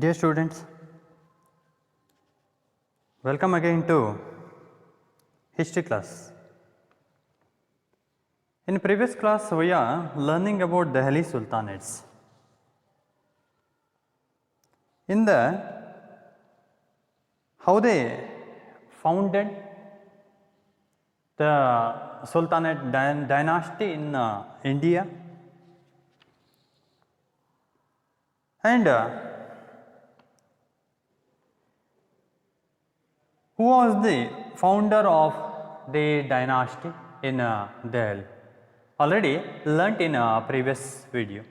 Dear students, welcome again to history class. In previous class we are learning about Delhi Sultanates. In the how they founded the Sultanate dynasty in India, and who was the founder of the dynasty in Delhi? Already learnt in previous video.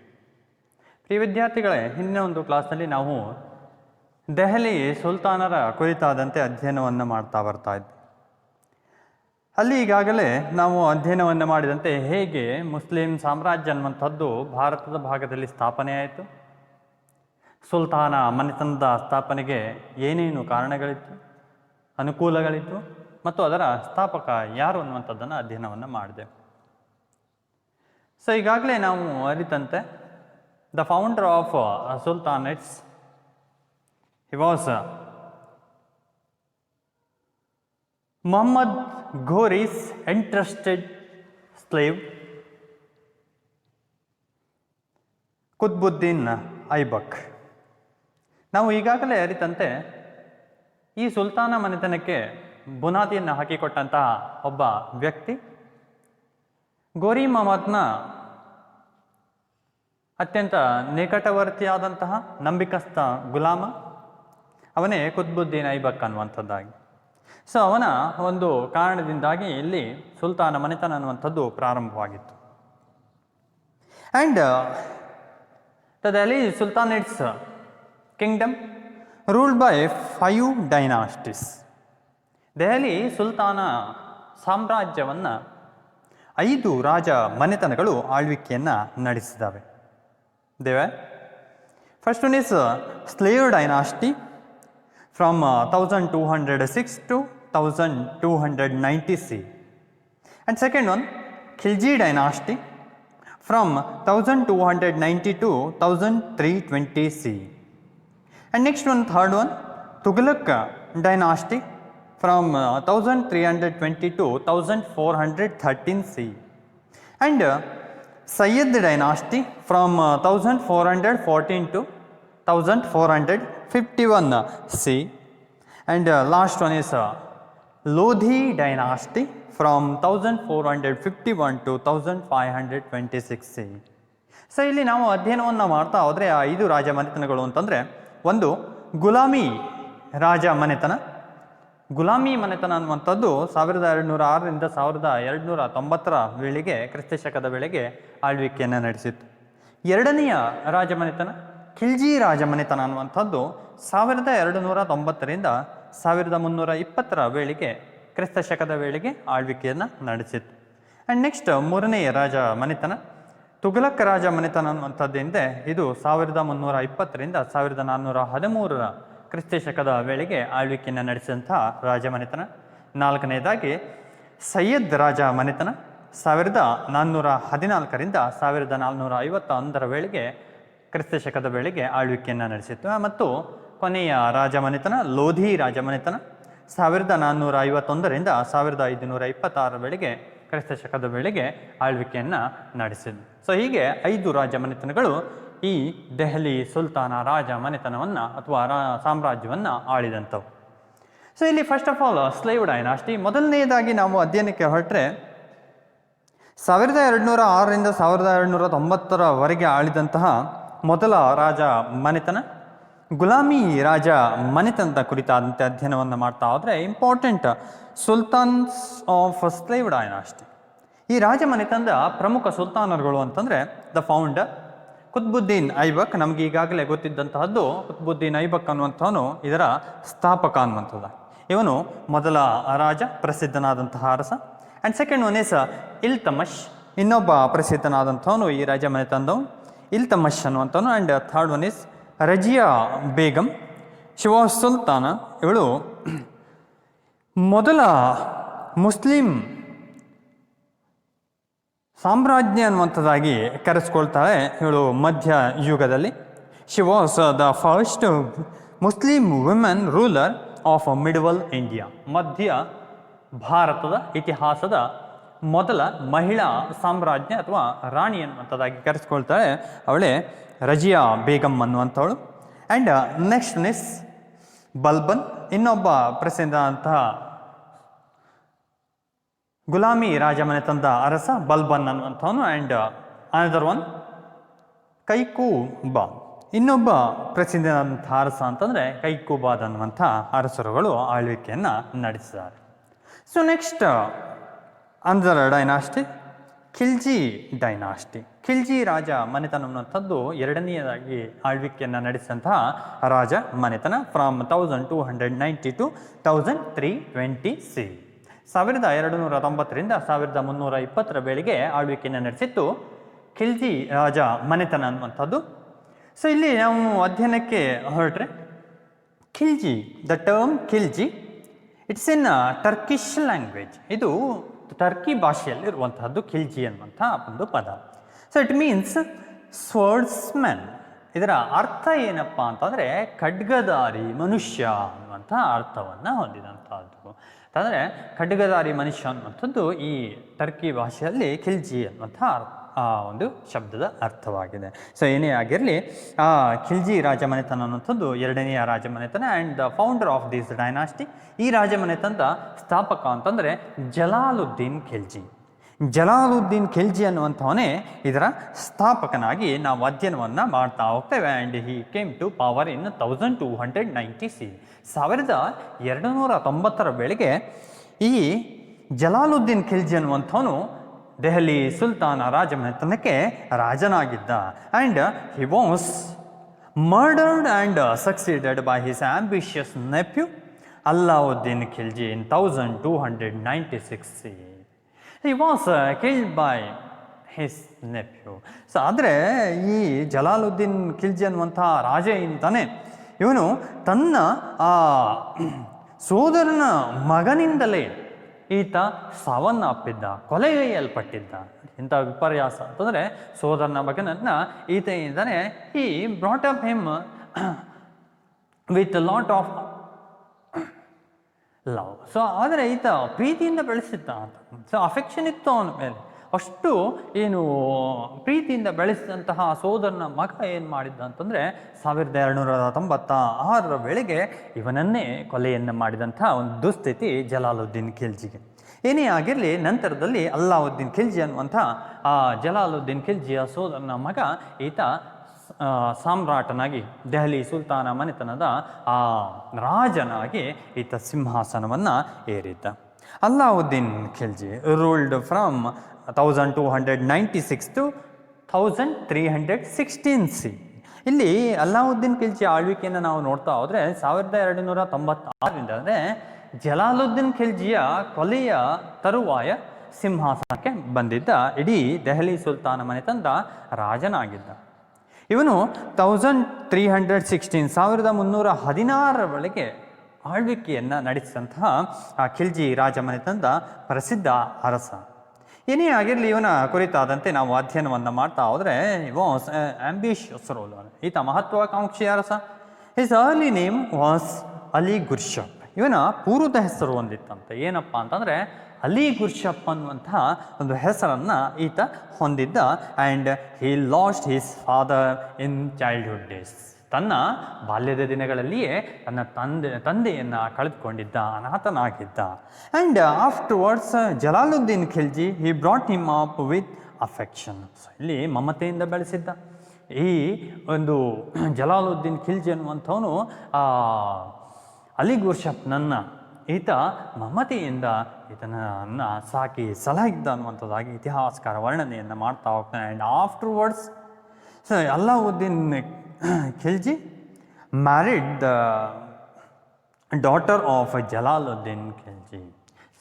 ಪ್ರಿಯ ವಿದ್ಯಾರ್ಥಿಗಳೇ, ಹಿಂದಿನ ಒಂದು ಕ್ಲಾಸ್ನಲ್ಲಿ ನಾವು ದೆಹಲಿ ಸುಲ್ತಾನರ ಕುರಿತಾದಂತೆ ಅಧ್ಯಯನವನ್ನು ಮಾಡ್ತಾ ಬರ್ತಾ ಇದ್ವಿ. ಅಲ್ಲಿ ಈಗಾಗಲೇ ನಾವು ಅಧ್ಯಯನವನ್ನು ಮಾಡಿದಂತೆ ಹೇಗೆ ಮುಸ್ಲಿಂ ಸಾಮ್ರಾಜ್ಯ ಅನ್ನುವಂಥದ್ದು ಭಾರತದ ಭಾಗದಲ್ಲಿ ಸ್ಥಾಪನೆ ಆಯಿತು, ಸುಲ್ತಾನ ಮನೆತನದ ಸ್ಥಾಪನೆಗೆ ಏನೇನು ಕಾರಣಗಳಿತ್ತು, ಅನುಕೂಲಗಳಿತ್ತು ಮತ್ತು ಅದರ ಸ್ಥಾಪಕ ಯಾರು ಅನ್ನುವಂಥದ್ದನ್ನು ಅಧ್ಯಯನವನ್ನು ಮಾಡಿದೆವು. ಸೊ ಈಗಾಗಲೇ ನಾವು ಅರಿತಂತೆ the founder of sultanates, he was Mohammad Ghori's entrusted slave Qutbuddin Aibak. ನಾವು ಈಗಾಗಲೇ ಅರಿತಂತೆ ಈ ಸುಲ್ತಾನ ಮನೆತನಕ್ಕೆ ಬುನಾದಿಯನ್ನು ಹಾಕಿಕೊಟ್ಟಂತಹ ಒಬ್ಬ ವ್ಯಕ್ತಿ ಗೋರಿ ಮೊಹಮ್ಮದ್ನ ಅತ್ಯಂತ ನಿಕಟವರ್ತಿಯಾದಂತಹ ನಂಬಿಕಸ್ಥ ಗುಲಾಮ ಅವನೇ ಕುತ್ಬುದ್ದೀನ್ ಐಬಕ್ ಅನ್ನುವಂಥದ್ದಾಗಿ. ಸೊ ಅವನ ಒಂದು ಕಾರಣದಿಂದಾಗಿ ಇಲ್ಲಿ ಸುಲ್ತಾನ ಮನೆತನ ಅನ್ನುವಂಥದ್ದು ಪ್ರಾರಂಭವಾಗಿತ್ತು. And the Delhi sultanates kingdom ruled by 5 dynasties. Delhi ಸುಲ್ತಾನ ಸಾಮ್ರಾಜ್ಯವನ್ನು 5 ರಾಜ ಮನೆತನಗಳು ಆಳ್ವಿಕೆಯನ್ನು ನಡೆಸಿದ್ದಾವೆ. First one is slave dynasty from 1206 to 1290 C. And second one, Khilji dynasty from 1290 to 1320 C. And next one, third one, Tughlaq dynasty from 1320 to 1413 C. And Sayyid dynasty from 1414 to 1451 C. And last one is Lodhi dynasty from 1451 to 1526 C. So ಇಲ್ಲಿ ನಾವು ಅಧ್ಯಯನವನ್ನು ಮಾಡ್ತಾ ಹೋದರೆ ಆ 5 ರಾಜ ಮನೆತನಗಳು ಅಂತಂದರೆ, ಒಂದು ಗುಲಾಮಿ ರಾಜ ಮನೆತನ. ಗುಲಾಮಿ ಮನೆತನ ಅನ್ನುವಂಥದ್ದು 1206ರಿಂದ 1290ರ ವೇಳೆಗೆ, ಕ್ರಿಸ್ತ ಶಕದ ವೇಳೆಗೆ ಆಳ್ವಿಕೆಯನ್ನು ನಡೆಸಿತ್ತು. ಎರಡನೆಯ ರಾಜ ಮನೆತನ ಖಿಲ್ಜಿ ರಾಜ ಮನೆತನ ಅನ್ನುವಂಥದ್ದು 1290ರಿಂದ 1320ರ ವೇಳೆಗೆ, ಕ್ರಿಸ್ತ ಶಕದ ವೇಳೆಗೆ ಆಳ್ವಿಕೆಯನ್ನು ನಡೆಸಿತ್ತು. ಆ್ಯಂಡ್ ನೆಕ್ಸ್ಟ್ ಮೂರನೆಯ ರಾಜ ಮನೆತನ ತುಘಲಕ್ ರಾಜ ಮನೆತನ ಅನ್ನುವಂಥದ್ದಿಂದ ಇದು 1320ರಿಂದ 1413ರ ಕ್ರಿಸ್ತ ಶಕದ ವೇಳೆಗೆ ಆಳ್ವಿಕೆಯನ್ನು ನಡೆಸಿದಂತಹ ರಾಜ ಮನೆತನ. ನಾಲ್ಕನೇದಾಗಿ ಸಯ್ಯದ್ ರಾಜ ಮನೆತನ 1414ರಿಂದ 1451ರ ವೇಳೆಗೆ, ಕ್ರಿಸ್ತ ಶಕದ ವೇಳೆಗೆ ಆಳ್ವಿಕೆಯನ್ನು ನಡೆಸಿತ್ತು. ಮತ್ತು ಕೊನೆಯ ರಾಜ ಮನೆತನ ಲೋಧಿ ರಾಜ ಮನೆತನ 1451ರಿಂದ 1526ರ ವೇಳೆಗೆ, ಕ್ರಿಸ್ತ ಶಕದ ವೇಳೆಗೆ ಆಳ್ವಿಕೆಯನ್ನು ನಡೆಸಿದ್ದು. ಸೊ ಹೀಗೆ 5 ರಾಜ ಮನೆತನಗಳು ಈ ದೆಹಲಿ ಸುಲ್ತಾನ ರಾಜ ಮನೆತನವನ್ನು ಅಥವಾ ಸಾಮ್ರಾಜ್ಯವನ್ನು ಆಳಿದಂಥವು. ಸೊ ಇಲ್ಲಿ first of all slave dynasty. ಮೊದಲನೆಯದಾಗಿ ನಾವು ಅಧ್ಯಯನಕ್ಕೆ ಹೊರಟ್ರೆ 1206ರಿಂದ 1290ರವರೆಗೆ ಆಳಿದಂತಹ ಮೊದಲ ರಾಜ ಮನೆತನ ಗುಲಾಮಿ ರಾಜ ಮನೆತನದ ಕುರಿತಾದಂತೆ ಅಧ್ಯಯನವನ್ನು ಮಾಡ್ತಾ ಹೋದರೆ, ಇಂಪಾರ್ಟೆಂಟ್ ಸುಲ್ತಾನ್ಸ್ ಆಫ್ ಸ್ಲೇವ್ ಡೈನಾಸ್ಟಿ. ಈ ರಾಜ ಮನೆತನದ ಪ್ರಮುಖ ಸುಲ್ತಾನರುಗಳು ಅಂತಂದರೆ ದ ಫೌಂಡರ್ ಕುತ್ಬುದ್ದೀನ್ ಐಬಕ್. ನಮಗೆ ಈಗಾಗಲೇ ಗೊತ್ತಿದ್ದಂತಹದ್ದು ಕುತ್ಬುದ್ದೀನ್ ಐಬಕ್ ಅನ್ನುವಂಥವನು ಇದರ ಸ್ಥಾಪಕ ಅನ್ನುವಂಥದ್ದು. ಇವನು ಮೊದಲ ರಾಜ, ಪ್ರಸಿದ್ಧನಾದಂತಹ ಅರಸ. And second one is Iltutmish, ಇನ್ನೊಬ್ಬ ಪ್ರಸಿದ್ಧನಾದಂಥವನು ಈ ರಾಜ ಮನೆತನದವನು ಇಲ್ತಮಶ್ ಅನ್ನುವಂಥವನು. And third one is Razia Begum, she was ಸುಲ್ತಾನ. ಇವಳು ಮೊದಲ ಮುಸ್ಲಿಂ ಸಾಮ್ರಾಜ್ಞಿ ಅನ್ನುವಂಥದ್ದಾಗಿ ಕರೆಸ್ಕೊಳ್ತಾಳೆ ಇವಳು ಮಧ್ಯ ಯುಗದಲ್ಲಿ. She was the first Muslim women ruler of medieval India. ಮಧ್ಯ ಭಾರತದ ಇತಿಹಾಸದ ಮೊದಲ ಮಹಿಳಾ ಸಾಮ್ರಾಜ್ಞಿ ಅಥವಾ ರಾಣಿ ಅನ್ನುವಂಥದ್ದಾಗಿ ಕರೆಸ್ಕೊಳ್ತಾಳೆ. ಅವಳೇ ರಜಿಯಾ ಬೇಗಂ ಅನ್ನುವಂಥವಳು. ಆ್ಯಂಡ್ ನೆಕ್ಸ್ಟ್ ಮಿಸ್ ಬಲ್ಬನ್, ಇನ್ನೊಬ್ಬ ಪ್ರಸಿದ್ಧ ಅಂತಹ ಗುಲಾಮಿ ರಾಜಮನೆತನದ ಅರಸ ಬಲ್ಬನ್ ಅನ್ನುವಂಥವನು. ಆ್ಯಂಡ್ ಅನದರ್ ಒನ್ ಕೈಕೂಬಾದ್, ಇನ್ನೊಬ್ಬ ಪ್ರಸಿದ್ಧವಾದಂಥ ಅರಸ ಅಂತಂದರೆ ಕೈಕೂಬಾದ್ ಅನ್ನುವಂಥ ಅರಸರುಗಳು ಆಳ್ವಿಕೆಯನ್ನು ನಡೆಸಿದ್ದಾರೆ. So next another dynasty, Khilji dynasty. Khilji ರಾಜ ಮನೆತನ ಅನ್ನುವಂಥದ್ದು ಎರಡನೆಯದಾಗಿ ಆಳ್ವಿಕೆಯನ್ನು ನಡೆಸಿದಂತಹ ರಾಜ ಮನೆತನ. ಫ್ರಮ್ 1290 to 1320 1290ರಿಂದ 1320 ವೇಳೆಗೆ ಆಳ್ವಿಕೆಯನ್ನು ನಡೆಸಿತ್ತು ಖಿಲ್ಜಿ ರಾಜ ಮನೆತನ ಅನ್ನುವಂಥದ್ದು. ಸೊ ಇಲ್ಲಿ ನಾವು ಅಧ್ಯಯನಕ್ಕೆ ಹೊರಟ್ರೆ Khilji, the term Khilji it's in Turkish language. ಇದು ಟರ್ಕಿ ಭಾಷೆಯಲ್ಲಿರುವಂತಹದ್ದು ಖಿಲ್ಜಿ ಅನ್ನುವಂಥ ಒಂದು ಪದ. So it means swordsman. ಇದರ ಅರ್ಥ ಏನಪ್ಪ ಅಂತಂದರೆ ಖಡ್ಗಧಾರಿ ಮನುಷ್ಯ ಅನ್ನುವಂಥ ಅರ್ಥವನ್ನು ಹೊಂದಿದಂಥದ್ದು. ಅಂದರೆ ಖಡ್ಗಧಾರಿ ಮನುಷ್ಯ ಅನ್ನುವಂಥದ್ದು ಈ ಟರ್ಕಿ ಭಾಷೆಯಲ್ಲಿ ಖಿಲ್ಜಿ ಅನ್ನುವಂಥ ಒಂದು ಶಬ್ದದ ಅರ್ಥವಾಗಿದೆ. ಸೊ ಏನೇ ಆಗಿರಲಿ, ಖಿಲ್ಜಿ ರಾಜಮನೆತನ ಅನ್ನುವಂಥದ್ದು ಎರಡನೆಯ ರಾಜಮನೆತನ. And the founder of this dynasty, ಈ ರಾಜಮನೆತನದ ಸ್ಥಾಪಕ ಅಂತಂದರೆ ಜಲಾಲುದ್ದೀನ್ ಖಿಲ್ಜಿ. ಜಲಾಲುದ್ದೀನ್ ಖಿಲ್ಜಿ ಅನ್ನುವಂಥವನೇ ಇದರ ಸ್ಥಾಪಕನಾಗಿ ನಾವು ಅಧ್ಯಯನವನ್ನು ಮಾಡ್ತಾ ಹೋಗ್ತೇವೆ. And he came to power in 1290 1290 ವೇಳೆಗೆ ಈ ಜಲಾಲುದ್ದೀನ್ ಖಿಲ್ಜಿ ಅನ್ನುವಂಥವನು ದೆಹಲಿ ಸುಲ್ತಾನ ರಾಜಮನೆತನಕ್ಕೆ ರಾಜನಾಗಿದ್ದ. And he was murdered and succeeded by his ambitious nephew Alauddin Khilji in 1296. He was killed by his nephew. So ಆದರೆ ಈ ಜಲಾಲುದ್ದೀನ್ ಖಿಲ್ಜಿ ಅನ್ನುವಂಥ ರಾಜ ಇಂತಾನೆ ಇವನು ತನ್ನ ಸೋದರನ ಮಗನಿಂದಲೇ ಈತ ಸಾವನ್ನಪ್ಪಿದ್ದ, ಕೊಲೆಗೈಯಲ್ಪಟ್ಟಿದ್ದ. ಇಂಥ ವಿಪರ್ಯಾಸ ಅಂತಂದರೆ ಸೋದರನ ಮಗನನ್ನು ಈತೆಯಿಂದನೇ ಈ brought up him with lot of love. So ಆದರೆ ಈತ ಪ್ರೀತಿಯಿಂದ ಬೆಳೆಸಿದ್ದ ಅಂತ. ಸೊ ಅಫೆಕ್ಷನ್ ಇತ್ತು ಅವನ ಮೇಲೆ, ಅಷ್ಟು ಏನು ಪ್ರೀತಿಯಿಂದ ಬೆಳೆಸಿದಂತಹ ಸೋದರನ ಮಗ ಏನು ಮಾಡಿದ್ದ ಅಂತಂದರೆ 1296 ವೇಳೆಗೆ ಇವನನ್ನೇ ಕೊಲೆಯನ್ನು ಮಾಡಿದಂಥ ಒಂದು ದುಸ್ಥಿತಿ ಜಲಾಲುದ್ದೀನ್ ಖಿಲ್ಜಿಗೆ. ಏನೇ ಆಗಿರಲಿ, ನಂತರದಲ್ಲಿ ಅಲ್ಲಾವುದ್ದೀನ್ ಖಿಲ್ಜಿ ಅನ್ನುವಂಥ ಆ ಜಲಾಲುದ್ದೀನ್ ಖಿಲ್ಜಿಯ ಸೋದರನ ಮಗ ಈತ ಸಾಮ್ರಾಟನಾಗಿ, ದೆಹಲಿ ಸುಲ್ತಾನ ಮನೆತನದ ಆ ರಾಜನಾಗಿ ಈತ ಸಿಂಹಾಸನವನ್ನು ಏರಿದ್ದ. Alauddin Khilji ruled from 1296 to 1316 ಇಲ್ಲಿ ಅಲ್ಲಾವುದ್ದೀನ್ ಖಿಲ್ಜಿ ಆಳ್ವಿಕೆಯನ್ನು ನಾವು ನೋಡ್ತಾ ಹೋದರೆ 1296ರಿಂದ ಅಂದರೆ ಜಲಾಲುದ್ದೀನ್ ಖಿಲ್ಜಿಯ ಕೊಲೆಯ ತರುವಾಯ ಸಿಂಹಾಸನಕ್ಕೆ ಬಂದಿದ್ದ ಇಡೀ ದೆಹಲಿ ಸುಲ್ತಾನ ಮನೆತನದ ರಾಜನಾಗಿದ್ದ. ಇವನು 1316 1316 ವೇಳೆಗೆ ಆಳ್ವಿಕೆಯನ್ನು ನಡೆಸಿದಂತಹ ಆ ಖಿಲ್ಜಿ ರಾಜಮನೆತನದ ಪ್ರಸಿದ್ಧ ಅರಸ. ಏನೇ ಆಗಿರಲಿ, ಇವನ ಕುರಿತಾದಂತೆ ನಾವು ಅಧ್ಯಯನವನ್ನು ಮಾಡ್ತಾ ಹೋದರೆ ವಾಸ್ ಆಂಬಿಷಿಯಸ್ ರೂಲರ್. ಈತ ಮಹತ್ವಾಕಾಂಕ್ಷಿ ಅರಸ. His early name was Ali Gurshasp. ಇವನ ಪೂರ್ವದ ಹೆಸರು ಹೊಂದಿತ್ತಂತೆ. ಏನಪ್ಪ ಅಂತಂದರೆ ಅಲಿ ಗುರ್ಷಪ್ ಅನ್ನುವಂತಹ ಒಂದು ಹೆಸರನ್ನು ಈತ ಹೊಂದಿದ್ದ. And he lost his father in childhood days. ತನ್ನ ಬಾಲ್ಯದ ದಿನಗಳಲ್ಲಿಯೇ ತನ್ನ ತಂದೆಯನ್ನು ಕಳೆದುಕೊಂಡಿದ್ದ, ಅನಾಥನಾಗಿದ್ದ. And afterwards Jalaluddin Khilji he brought him up with affection. ಇಲ್ಲಿ ಮಮತೆಯಿಂದ ಬೆಳೆಸಿದ್ದ ಈ ಒಂದು ಜಲಾಲುದ್ದೀನ್ ಖಿಲ್ಜಿ ಅನ್ನುವಂಥವನು ಅಲಿ ಗುರ್ಷಪ್ನನ್ನು ಈತ ಮಮತೆಯಿಂದ ಈತನನ್ನು ಸಾಕಿ ಸಲಹಿದ್ದ ಅನ್ನುವಂಥದ್ದಾಗಿ ಇತಿಹಾಸಕಾರ ವರ್ಣನೆಯನ್ನು ಮಾಡ್ತಾ ಹೋಗ್ತಾನೆ. And afterwards Alauddin Khilji married the daughter of Jalaluddin Khilji.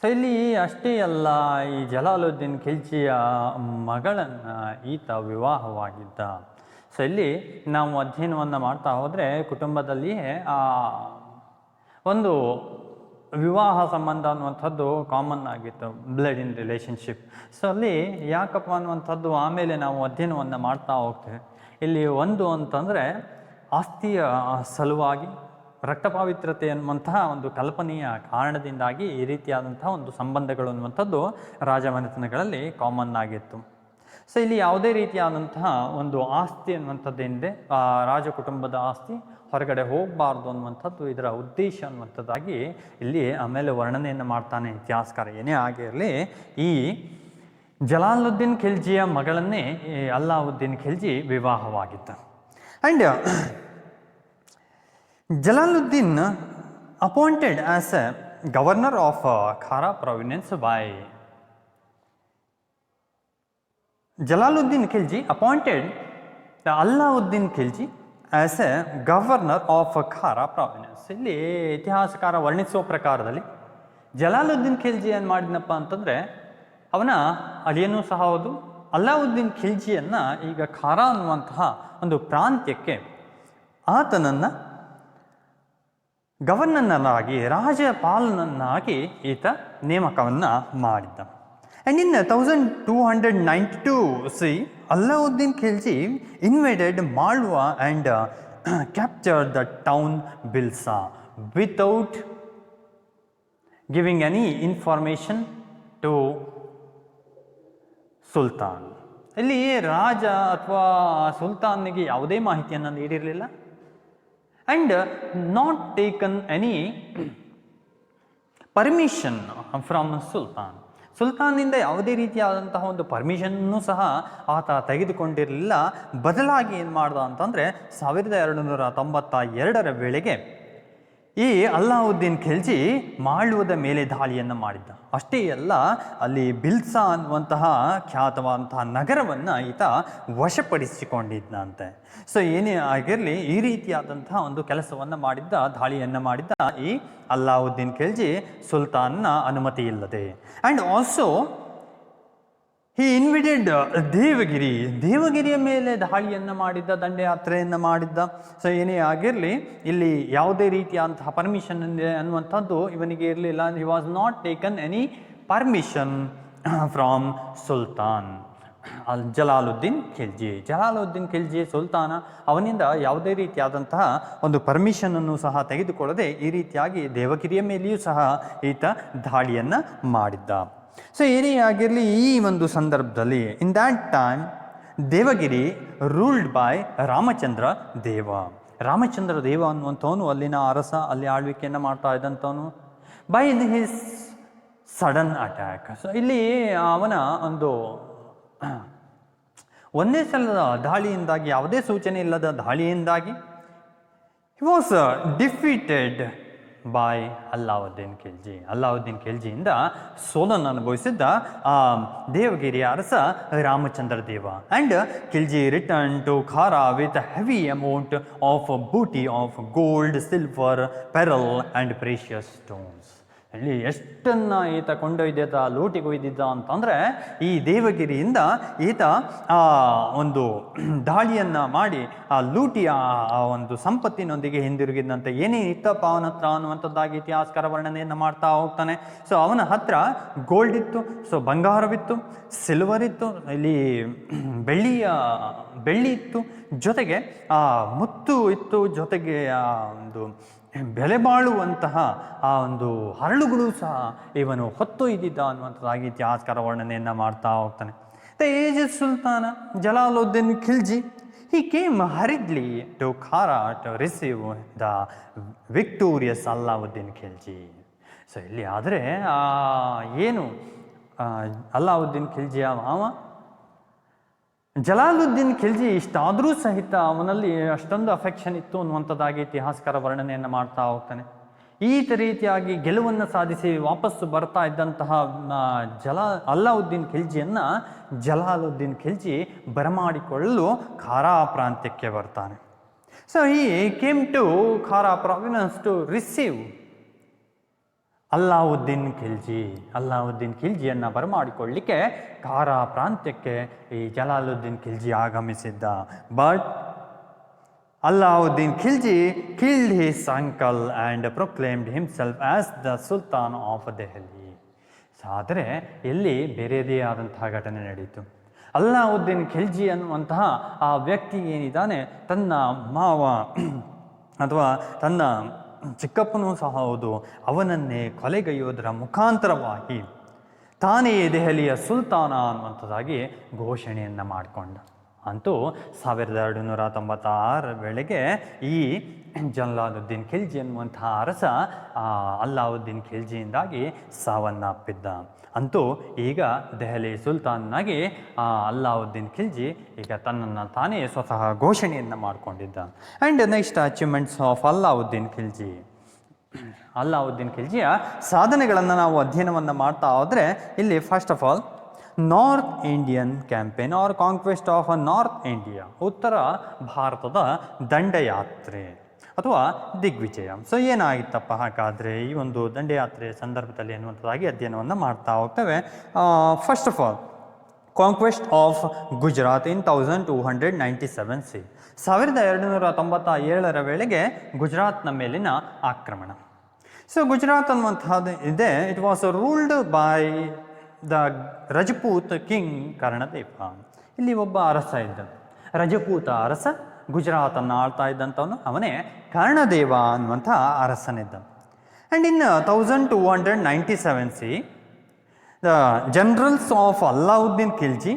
So ಇಲ್ಲಿ ಅಷ್ಟೇ ಅಲ್ಲ, ಈ ಜಲಾಲುದ್ದೀನ್ ಖಿಲ್ಜಿಯ ಮಗಳನ್ನು ಈತ ವಿವಾಹವಾಗಿದ್ದ. ಸೊ ಇಲ್ಲಿ ನಾವು ಅಧ್ಯಯನವನ್ನು ಮಾಡ್ತಾ ಹೋದರೆ ಕುಟುಂಬದಲ್ಲಿಯೇ ಒಂದು ವಿವಾಹ ಸಂಬಂಧ ಅನ್ನುವಂಥದ್ದು ಕಾಮನ್ ಆಗಿತ್ತು, ಬ್ಲಡ್ ಇನ್ ರಿಲೇಷನ್ಶಿಪ್. ಸೊ ಅಲ್ಲಿ ಯಾಕಪ್ಪ ಅನ್ನುವಂಥದ್ದು ಆಮೇಲೆ ನಾವು ಅಧ್ಯಯನವನ್ನು ಮಾಡ್ತಾ ಹೋಗ್ತೇವೆ. ಇಲ್ಲಿ ಒಂದು ಅಂತಂದರೆ ಆಸ್ತಿಯ ಸಲುವಾಗಿ ರಕ್ತಪಾವಿತ್ರತೆ ಅನ್ನುವಂತಹ ಒಂದು ಕಲ್ಪನೆಯ ಕಾರಣದಿಂದಾಗಿ ಈ ರೀತಿಯಾದಂತಹ ಒಂದು ಸಂಬಂಧಗಳು ಅನ್ನುವಂಥದ್ದು ರಾಜಮನೆತನಗಳಲ್ಲಿ ಕಾಮನ್ ಆಗಿತ್ತು. ಸೊ ಇಲ್ಲಿ ಯಾವುದೇ ರೀತಿಯಾದಂತಹ ಒಂದು ಆಸ್ತಿ ಅನ್ನುವಂಥದ್ದೇನಿದೆ, ರಾಜ ಕುಟುಂಬದ ಆಸ್ತಿ ಹೊರಗಡೆ ಹೋಗಬಾರ್ದು ಅನ್ನುವಂಥದ್ದು ಇದರ ಉದ್ದೇಶ ಅನ್ನುವಂಥದ್ದಾಗಿ ಇಲ್ಲಿ ಆಮೇಲೆ ವರ್ಣನೆಯನ್ನು ಮಾಡ್ತಾನೆ ಇತಿಹಾಸಕಾರ. ಏನೇ ಆಗಿರಲಿ, ಈ ಜಲಾಲುದ್ದೀನ್ ಖಿಲ್ಜಿಯ ಮಗಳನ್ನೇ ಅಲ್ಲಾವುದ್ದೀನ್ ಖಿಲ್ಜಿ ವಿವಾಹವಾಗಿದ್ದ. And Jalaluddin appointed as a governor of Kara province by Jalaluddin Khilji appointed Alauddin Khilji as a governor of Khara province. ಇಲ್ಲಿ ಇತಿಹಾಸಕಾರ ವರ್ಣಿಸುವ ಪ್ರಕಾರದಲ್ಲಿ ಜಲಾಲುದ್ದೀನ್ ಖಿಲ್ಜಿ ಏನು ಮಾಡಿದ್ನಪ್ಪ ಅಂತಂದರೆ, ಅವನ ಅಳಿಯನೂ ಸಹ ಹೌದು, ಅಲ್ಲಾವುದ್ದೀನ್ ಖಿಲ್ಜಿಯನ್ನು ಈಗ ಖಾರಾ ಅನ್ನುವಂತಹ ಒಂದು ಪ್ರಾಂತ್ಯಕ್ಕೆ ಆತನನ್ನು ಗವರ್ನರ್ನನ್ನಾಗಿ, ರಾಜ್ಯಪಾಲನನ್ನಾಗಿ ಈತ ನೇಮಕವನ್ನು ಮಾಡಿದ್ದ. And in 1292 see, Alauddin Khilji invaded Malwa and captured the town Bilsa without giving any information to Sultan. ಇಲ್ಲಿ ರಾಜ ಅಥವಾ ಸುಲ್ತಾನ್ನಿಗೆ ಯಾವುದೇ ಮಾಹಿತಿಯನ್ನು ನೀಡಿರಲಿಲ್ಲ. And not taken any permission from sultan. ಸುಲ್ತಾನ್ನಿಂದ ಯಾವುದೇ ರೀತಿಯಾದಂತಹ ಒಂದು ಪರ್ಮಿಷನ್ನೂ ಸಹ ಆತ ತೆಗೆದುಕೊಂಡಿರಲಿಲ್ಲ. ಬದಲಾಗಿ ಏನು ಮಾಡ್ದ ಅಂತಂದರೆ 1292 ವೇಳೆಗೆ ಈ ಅಲ್ಲಾವುದ್ದೀನ್ ಖಿಲ್ಜಿ ಮಾಳ್ವದ ಮೇಲೆ ದಾಳಿಯನ್ನು ಮಾಡಿದ್ದ. ಅಷ್ಟೇ ಅಲ್ಲ, ಅಲ್ಲಿ ಬಿಲ್ಸಾ ಅನ್ನುವಂತಹ ಖ್ಯಾತವಾದಂತಹ ನಗರವನ್ನು ಈತ ವಶಪಡಿಸಿಕೊಂಡಿದ್ದಂತೆ. ಸೊ ಏನೇ ಆಗಿರಲಿ, ಈ ರೀತಿಯಾದಂತಹ ಒಂದು ಕೆಲಸವನ್ನು ಮಾಡಿದ್ದ, ದಾಳಿಯನ್ನು ಮಾಡಿದ್ದ ಈ ಅಲ್ಲಾವುದ್ದೀನ್ ಖಿಲ್ಜಿ ಸುಲ್ತಾನ್ನ ಅನುಮತಿ ಇಲ್ಲದೆ. ಆ್ಯಂಡ್ ಆಲ್ಸೋ ಹಿ ಇನ್ವಿಟೆಡ್ ದೇವಗಿರಿಯ ಮೇಲೆ ದಾಳಿಯನ್ನು ಮಾಡಿದ್ದ, ದಂಡಯಾತ್ರೆಯನ್ನು ಮಾಡಿದ್ದ. ಸೊ ಏನೇ ಆಗಿರಲಿ, ಇಲ್ಲಿ ಯಾವುದೇ ರೀತಿಯಾದಂತಹ ಪರ್ಮಿಷನ್ ಅನ್ನುವಂಥದ್ದು ಇವನಿಗೆ ಇರಲಿಲ್ಲ. He was not taken any permission from sultan Jalaluddin Khilji ಸುಲ್ತಾನ ಅವನಿಂದ ಯಾವುದೇ ರೀತಿಯಾದಂತಹ ಒಂದು ಪರ್ಮಿಷನನ್ನು ಸಹ ತೆಗೆದುಕೊಳ್ಳದೆ ಈ ರೀತಿಯಾಗಿ ದೇವಗಿರಿಯ ಮೇಲೆಯೂ ಸಹ ಈತ ದಾಳಿಯನ್ನು ಮಾಡಿದ್ದ. ಸೊ ಏನೇ ಆಗಿರಲಿ, ಈ ಒಂದು ಸಂದರ್ಭದಲ್ಲಿ in that time Devagiri ruled by Ramachandra Deva ಅನ್ನುವಂಥವನು ಅಲ್ಲಿನ ಅರಸ, ಅಲ್ಲಿ ಆಳ್ವಿಕೆಯನ್ನು ಮಾಡ್ತಾ ಇದ್ದಂಥವನು. By his sudden attack. So ಇಲ್ಲಿ ಅವನ ಒಂದು ಒಂದೇ ಸಲದ ದಾಳಿಯಿಂದಾಗಿ, ಯಾವುದೇ ಸೂಚನೆ ಇಲ್ಲದ ದಾಳಿಯಿಂದಾಗಿ he was defeated by Alauddin ಖಿಲ್ಜಿಯಿಂದ ಸೋಲನ್ನು ಅನುಭವಿಸಿದ್ದ ದೇವಗಿರಿಯ ಅರಸ Ramachandra Deva. And Khilji return to Kara with heavy amount of booty of gold, silver, pearl and precious stones. ಇಲ್ಲಿ ಎಷ್ಟನ್ನು ಈತ ಕೊಂಡೊಯ್ದಿದ್ದ, ಲೂಟಿಗೊಯ್ದಿದ್ದ ಅಂತಂದರೆ, ಈ ದೇವಗಿರಿಯಿಂದ ಈತ ಒಂದು ದಾಳಿಯನ್ನು ಮಾಡಿ ಆ ಲೂಟಿಯ ಆ ಒಂದು ಸಂಪತ್ತಿನೊಂದಿಗೆ ಹಿಂದಿರುಗಿದಂತೆ. ಏನೇ ಇತ್ತಪ್ಪ ಅವನ ಹತ್ರ ಅನ್ನುವಂಥದ್ದಾಗಿ ಇತಿಹಾಸಕಾರ ವರ್ಣನೆಯನ್ನು ಮಾಡ್ತಾ ಹೋಗ್ತಾನೆ. ಸೊ ಅವನ ಹತ್ರ ಗೋಲ್ಡ್ ಇತ್ತು, ಸೊ ಬಂಗಾರವಿತ್ತು, ಸಿಲ್ವರ್ ಇತ್ತು, ಇಲ್ಲಿ ಬೆಳ್ಳಿ ಇತ್ತು, ಜೊತೆಗೆ ಮುತ್ತು ಇತ್ತು, ಜೊತೆಗೆ ಒಂದು ಬೆಲೆ ಬಾಳುವಂತಹ ಆ ಒಂದು ಹರಳುಗಳು ಸಹ ಇವನು ಹೊತ್ತೊಯ್ದಿದ್ದ ಅನ್ನುವಂಥದ್ದಾಗಿ ಇತಿಹಾಸಕಾರ ವರ್ಣನೆಯನ್ನು ಮಾಡ್ತಾ ಹೋಗ್ತಾನೆ. ದ ಏಜ್ಡ್ ಸುಲ್ತಾನ Jalaluddin Khilji he came hurriedly to Khara to receive the victorious Alauddin Khilji. So ಇಲ್ಲಿ ಆದರೆ ಏನು ಅಲ್ಲಾವುದ್ದೀನ್ ಖಿಲ್ಜಿಯ ಮಾವ ಜಲಾಲುದ್ದೀನ್ ಖಿಲ್ಜಿ ಇಷ್ಟಾದರೂ ಸಹಿತ ಅವನಲ್ಲಿ ಅಷ್ಟೊಂದು ಅಫೆಕ್ಷನ್ ಇತ್ತು ಅನ್ನುವಂಥದ್ದಾಗಿ ಇತಿಹಾಸಕಾರ ವರ್ಣನೆಯನ್ನು ಮಾಡ್ತಾ ಹೋಗ್ತಾನೆ. ಈ ರೀತಿಯಾಗಿ ಗೆಲುವನ್ನು ಸಾಧಿಸಿ ವಾಪಸ್ಸು ಬರ್ತಾ ಇದ್ದಂತಹ ಅಲ್ಲಾವುದ್ದೀನ್ ಖಿಲ್ಜಿಯನ್ನು ಜಲಾಲುದ್ದೀನ್ ಖಿಲ್ಜಿ ಬರಮಾಡಿಕೊಳ್ಳಲು ಖಾರಾ ಪ್ರಾಂತ್ಯಕ್ಕೆ ಬರ್ತಾನೆ. So he came to Kara province to receive Alauddin ಖಿಲ್ಜಿಯನ್ನು ಬರಮಾಡಿಕೊಳ್ಳಲಿಕ್ಕೆ ಖಾರಾ ಪ್ರಾಂತ್ಯಕ್ಕೆ ಈ ಜಲಾಲುದ್ದೀನ್ ಖಿಲ್ಜಿ ಆಗಮಿಸಿದ್ದ. But Alauddin Khilji killed his uncle and proclaimed himself as the Sultan of Delhi. ಆದರೆ ಇಲ್ಲಿ ಬೇರೆಯದೇ ಆದಂತಹ ಘಟನೆ ನಡೆಯಿತು. ಅಲ್ಲಾವುದ್ದೀನ್ ಖಿಲ್ಜಿ ಅನ್ನುವಂತಹ ಆ ವ್ಯಕ್ತಿ ಏನಿದ್ದಾನೆ, ತನ್ನ ಮಾವ ಅಥವಾ ತನ್ನ ಚಿಕ್ಕಪ್ಪನೂ ಸಹ ಹೌದು, ಅವನನ್ನೇ ಕೊಲೆಗೈಯೋದರ ಮುಖಾಂತರವಾಗಿ ತಾನೇ ದೆಹಲಿಯ ಸುಲ್ತಾನ ಅನ್ನುವಂಥದ್ದಾಗಿ ಘೋಷಣೆಯನ್ನು ಮಾಡಿಕೊಂಡ. ಅಂತೂ 1296 ವೇಳೆಗೆ ಈ ಜಲಾಲುದ್ದೀನ್ ಖಿಲ್ಜಿ ಅನ್ನುವಂತಹ ಅರಸ ಅಲ್ಲಾವುದ್ದೀನ್ ಖಿಲ್ಜಿಯಿಂದಾಗಿ ಸಾವನ್ನಪ್ಪಿದ್ದ. ಅಂತೂ ಈಗ ದೆಹಲಿ ಸುಲ್ತಾನ್ನಾಗಿ ಅಲ್ಲಾವುದ್ದೀನ್ ಖಿಲ್ಜಿ ಈಗ ತನ್ನನ್ನು ತಾನೇ ಸ್ವತಃ ಘೋಷಣೆಯನ್ನು ಮಾಡಿಕೊಂಡಿದ್ದ. And next achievements of Alauddin Khilji. Alauddin ಖಿಲ್ಜಿಯ ಸಾಧನೆಗಳನ್ನು ನಾವು ಅಧ್ಯಯನವನ್ನು ಮಾಡ್ತಾ ಹೋದರೆ ಇಲ್ಲಿ first of all north Indian campaign or conquest of north India, ಉತ್ತರ ಭಾರತದ ದಂಡಯಾತ್ರೆ ಅಥವಾ ದಿಗ್ವಿಜಯ. ಸೊ ಏನಾಗಿತ್ತಪ್ಪ ಹಾಗಾದರೆ ಈ ಒಂದು ದಂಡಯಾತ್ರೆ ಸಂದರ್ಭದಲ್ಲಿ ಅನ್ನುವಂಥದ್ದಾಗಿ ಅಧ್ಯಯನವನ್ನು ಮಾಡ್ತಾ ಹೋಗ್ತೇವೆ. First of all conquest of Gujarat in 1297 C, 1297 ವೇಳೆಗೆ ಗುಜರಾತ್ನ ಮೇಲಿನ ಆಕ್ರಮಣ. ಸೊ ಗುಜರಾತ್ ಅನ್ನುವಂಥದ್ದು ಇದೆ, it was ruled by the Rajput king Karnadeva. ಇಲ್ಲಿ ಒಬ್ಬ ಅರಸ ಇದ್ದ, ರಜಪೂತ ಅರಸ, ಗುಜರಾತನ್ನು ಆಳ್ತಾ ಇದ್ದಂಥವನು ಅವನೇ ಕರ್ಣದೇವ ಅನ್ನುವಂಥ ಅರಸನಿದ್ದ. And in 1297 C the generals of Alauddin Khilji,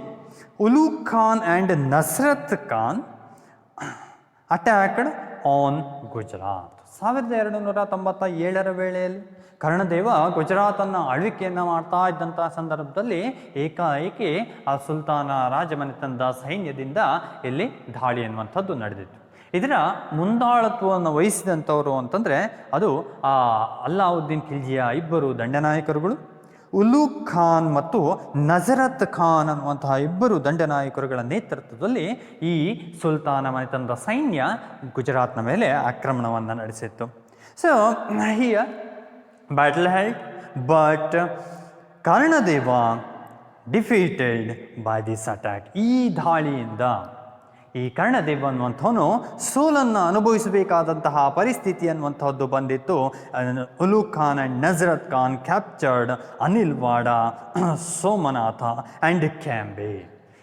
Ulugh Khan and Nusrat Khan attacked on Gujarat. 1297 ವೇಳೆಯಲ್ಲಿ ಕರ್ಣದೇವ ಗುಜರಾತನ್ನು ಆಳ್ವಿಕೆಯನ್ನು ಮಾಡ್ತಾ ಇದ್ದಂಥ ಸಂದರ್ಭದಲ್ಲಿ ಏಕಾಏಕಿ ಆ ಸುಲ್ತಾನ ರಾಜಮನೆತನದ ಸೈನ್ಯದಿಂದ ಇಲ್ಲಿ ದಾಳಿ ಅನ್ನುವಂಥದ್ದು ನಡೆದಿತ್ತು. ಇದರ ಮುಂದಾಳತ್ವವನ್ನು ವಹಿಸಿದಂಥವರು ಅಂತಂದರೆ ಅದು ಅಲ್ಲಾವುದ್ದೀನ್ ಖಿಲ್ಜಿಯ ಇಬ್ಬರು ದಂಡನಾಯಕರುಗಳು, ಉಲೂಗ್ ಖಾನ್ ಮತ್ತು ನಜರತ್ ಖಾನ್ ಅನ್ನುವಂತಹ ಇಬ್ಬರು ದಂಡನಾಯಕರುಗಳ ನೇತೃತ್ವದಲ್ಲಿ ಈ ಸುಲ್ತಾನ ಮನೆತನದ ಸೈನ್ಯ ಗುಜರಾತ್ನ ಮೇಲೆ ಆಕ್ರಮಣವನ್ನು ನಡೆಸಿತ್ತು. So here battle held, but Karnadeva defeated by this attack. ಈ ದಾಳಿಯಿಂದ ಈ ಕರ್ಣದೇವ ಅನ್ನುವಂಥವನು ಸೋಲನ್ನು ಅನುಭವಿಸಬೇಕಾದಂತಹ ಪರಿಸ್ಥಿತಿ ಅನ್ನುವಂಥದ್ದು ಬಂದಿತ್ತು. Ulugh Khan and Nusrat Khan captured Anhilwara, Somnath and Cambay.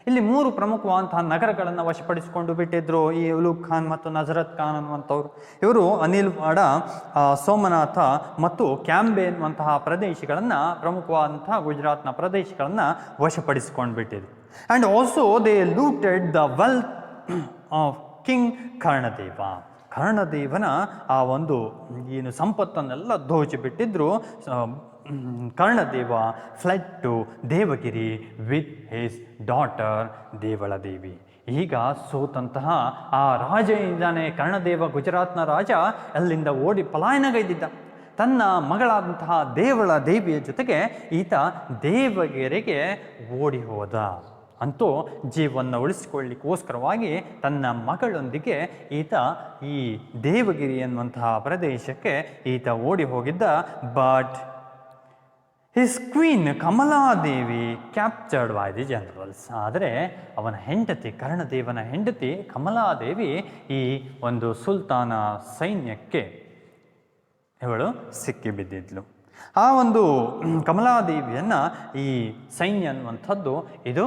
ಇಲ್ಲಿ 3 ಪ್ರಮುಖವಾದಂತಹ ನಗರಗಳನ್ನು ವಶಪಡಿಸಿಕೊಂಡು ಬಿಟ್ಟಿದ್ರು ಈ ಉಲೂಗ್ ಖಾನ್ ಮತ್ತು ನಜರತ್ ಖಾನ್ ಅನ್ನುವಂಥವ್ರು. ಇವರು ಅನಿಲ್ವಾಡ, ಸೋಮನಾಥ ಮತ್ತು ಕ್ಯಾಂಬೆ ಅನ್ನುವಂತಹ ಪ್ರದೇಶಗಳನ್ನು, ಪ್ರಮುಖವಾದಂತಹ ಗುಜರಾತ್ನ ಪ್ರದೇಶಗಳನ್ನು ವಶಪಡಿಸಿಕೊಂಡು ಬಿಟ್ಟಿದ್ರು. And also they looted the wealth of king Karnadeva. ಕರ್ಣದೇವನ ಆ ಒಂದು ಏನು ಸಂಪತ್ತನ್ನೆಲ್ಲ ದೋಚಿಬಿಟ್ಟಿದ್ರು. Karnadeva fled to Devagiri with his daughter Devaladevi. ಈಗ ಸೋತಂತಹ ಆ ರಾಜ ಇದ್ದಾನೆ ಕರ್ಣದೇವ, ಗುಜರಾತ್ನ ರಾಜ, ಅಲ್ಲಿಂದ ಓಡಿ ಪಲಾಯನಗೈದಿದ್ದ. ತನ್ನ ಮಗಳಾದಂತಹ ದೇವಳ ದೇವಿಯ ಜೊತೆಗೆ ಈತ ದೇವಗಿರಿಗೆ ಓಡಿ ಹೋದ. ಅಂತೂ ಜೀವವನ್ನು ಉಳಿಸಿಕೊಳ್ಳಿಕ್ಕೋಸ್ಕರವಾಗಿ ತನ್ನ ಮಗಳೊಂದಿಗೆ ಈತ ಈ ದೇವಗಿರಿ ಅನ್ನುವಂತಹ ಪ್ರದೇಶಕ್ಕೆ ಈತ ಓಡಿ ಹೋಗಿದ್ದ. But his queen Kamaladevi captured by the generals. ಆದರೆ ಅವನ ಹೆಂಡತಿ, ಕರ್ಣದೇವನ ಹೆಂಡತಿ ಕಮಲಾದೇವಿ ಈ ಒಂದು ಸುಲ್ತಾನ ಸೈನ್ಯಕ್ಕೆ ಇವಳು ಸಿಕ್ಕಿಬಿದ್ದಿದ್ಲು. ಆ ಒಂದು ಕಮಲಾದೇವಿಯನ್ನು ಈ ಸೈನ್ಯ ಅನ್ನುವಂಥದ್ದು ಇದು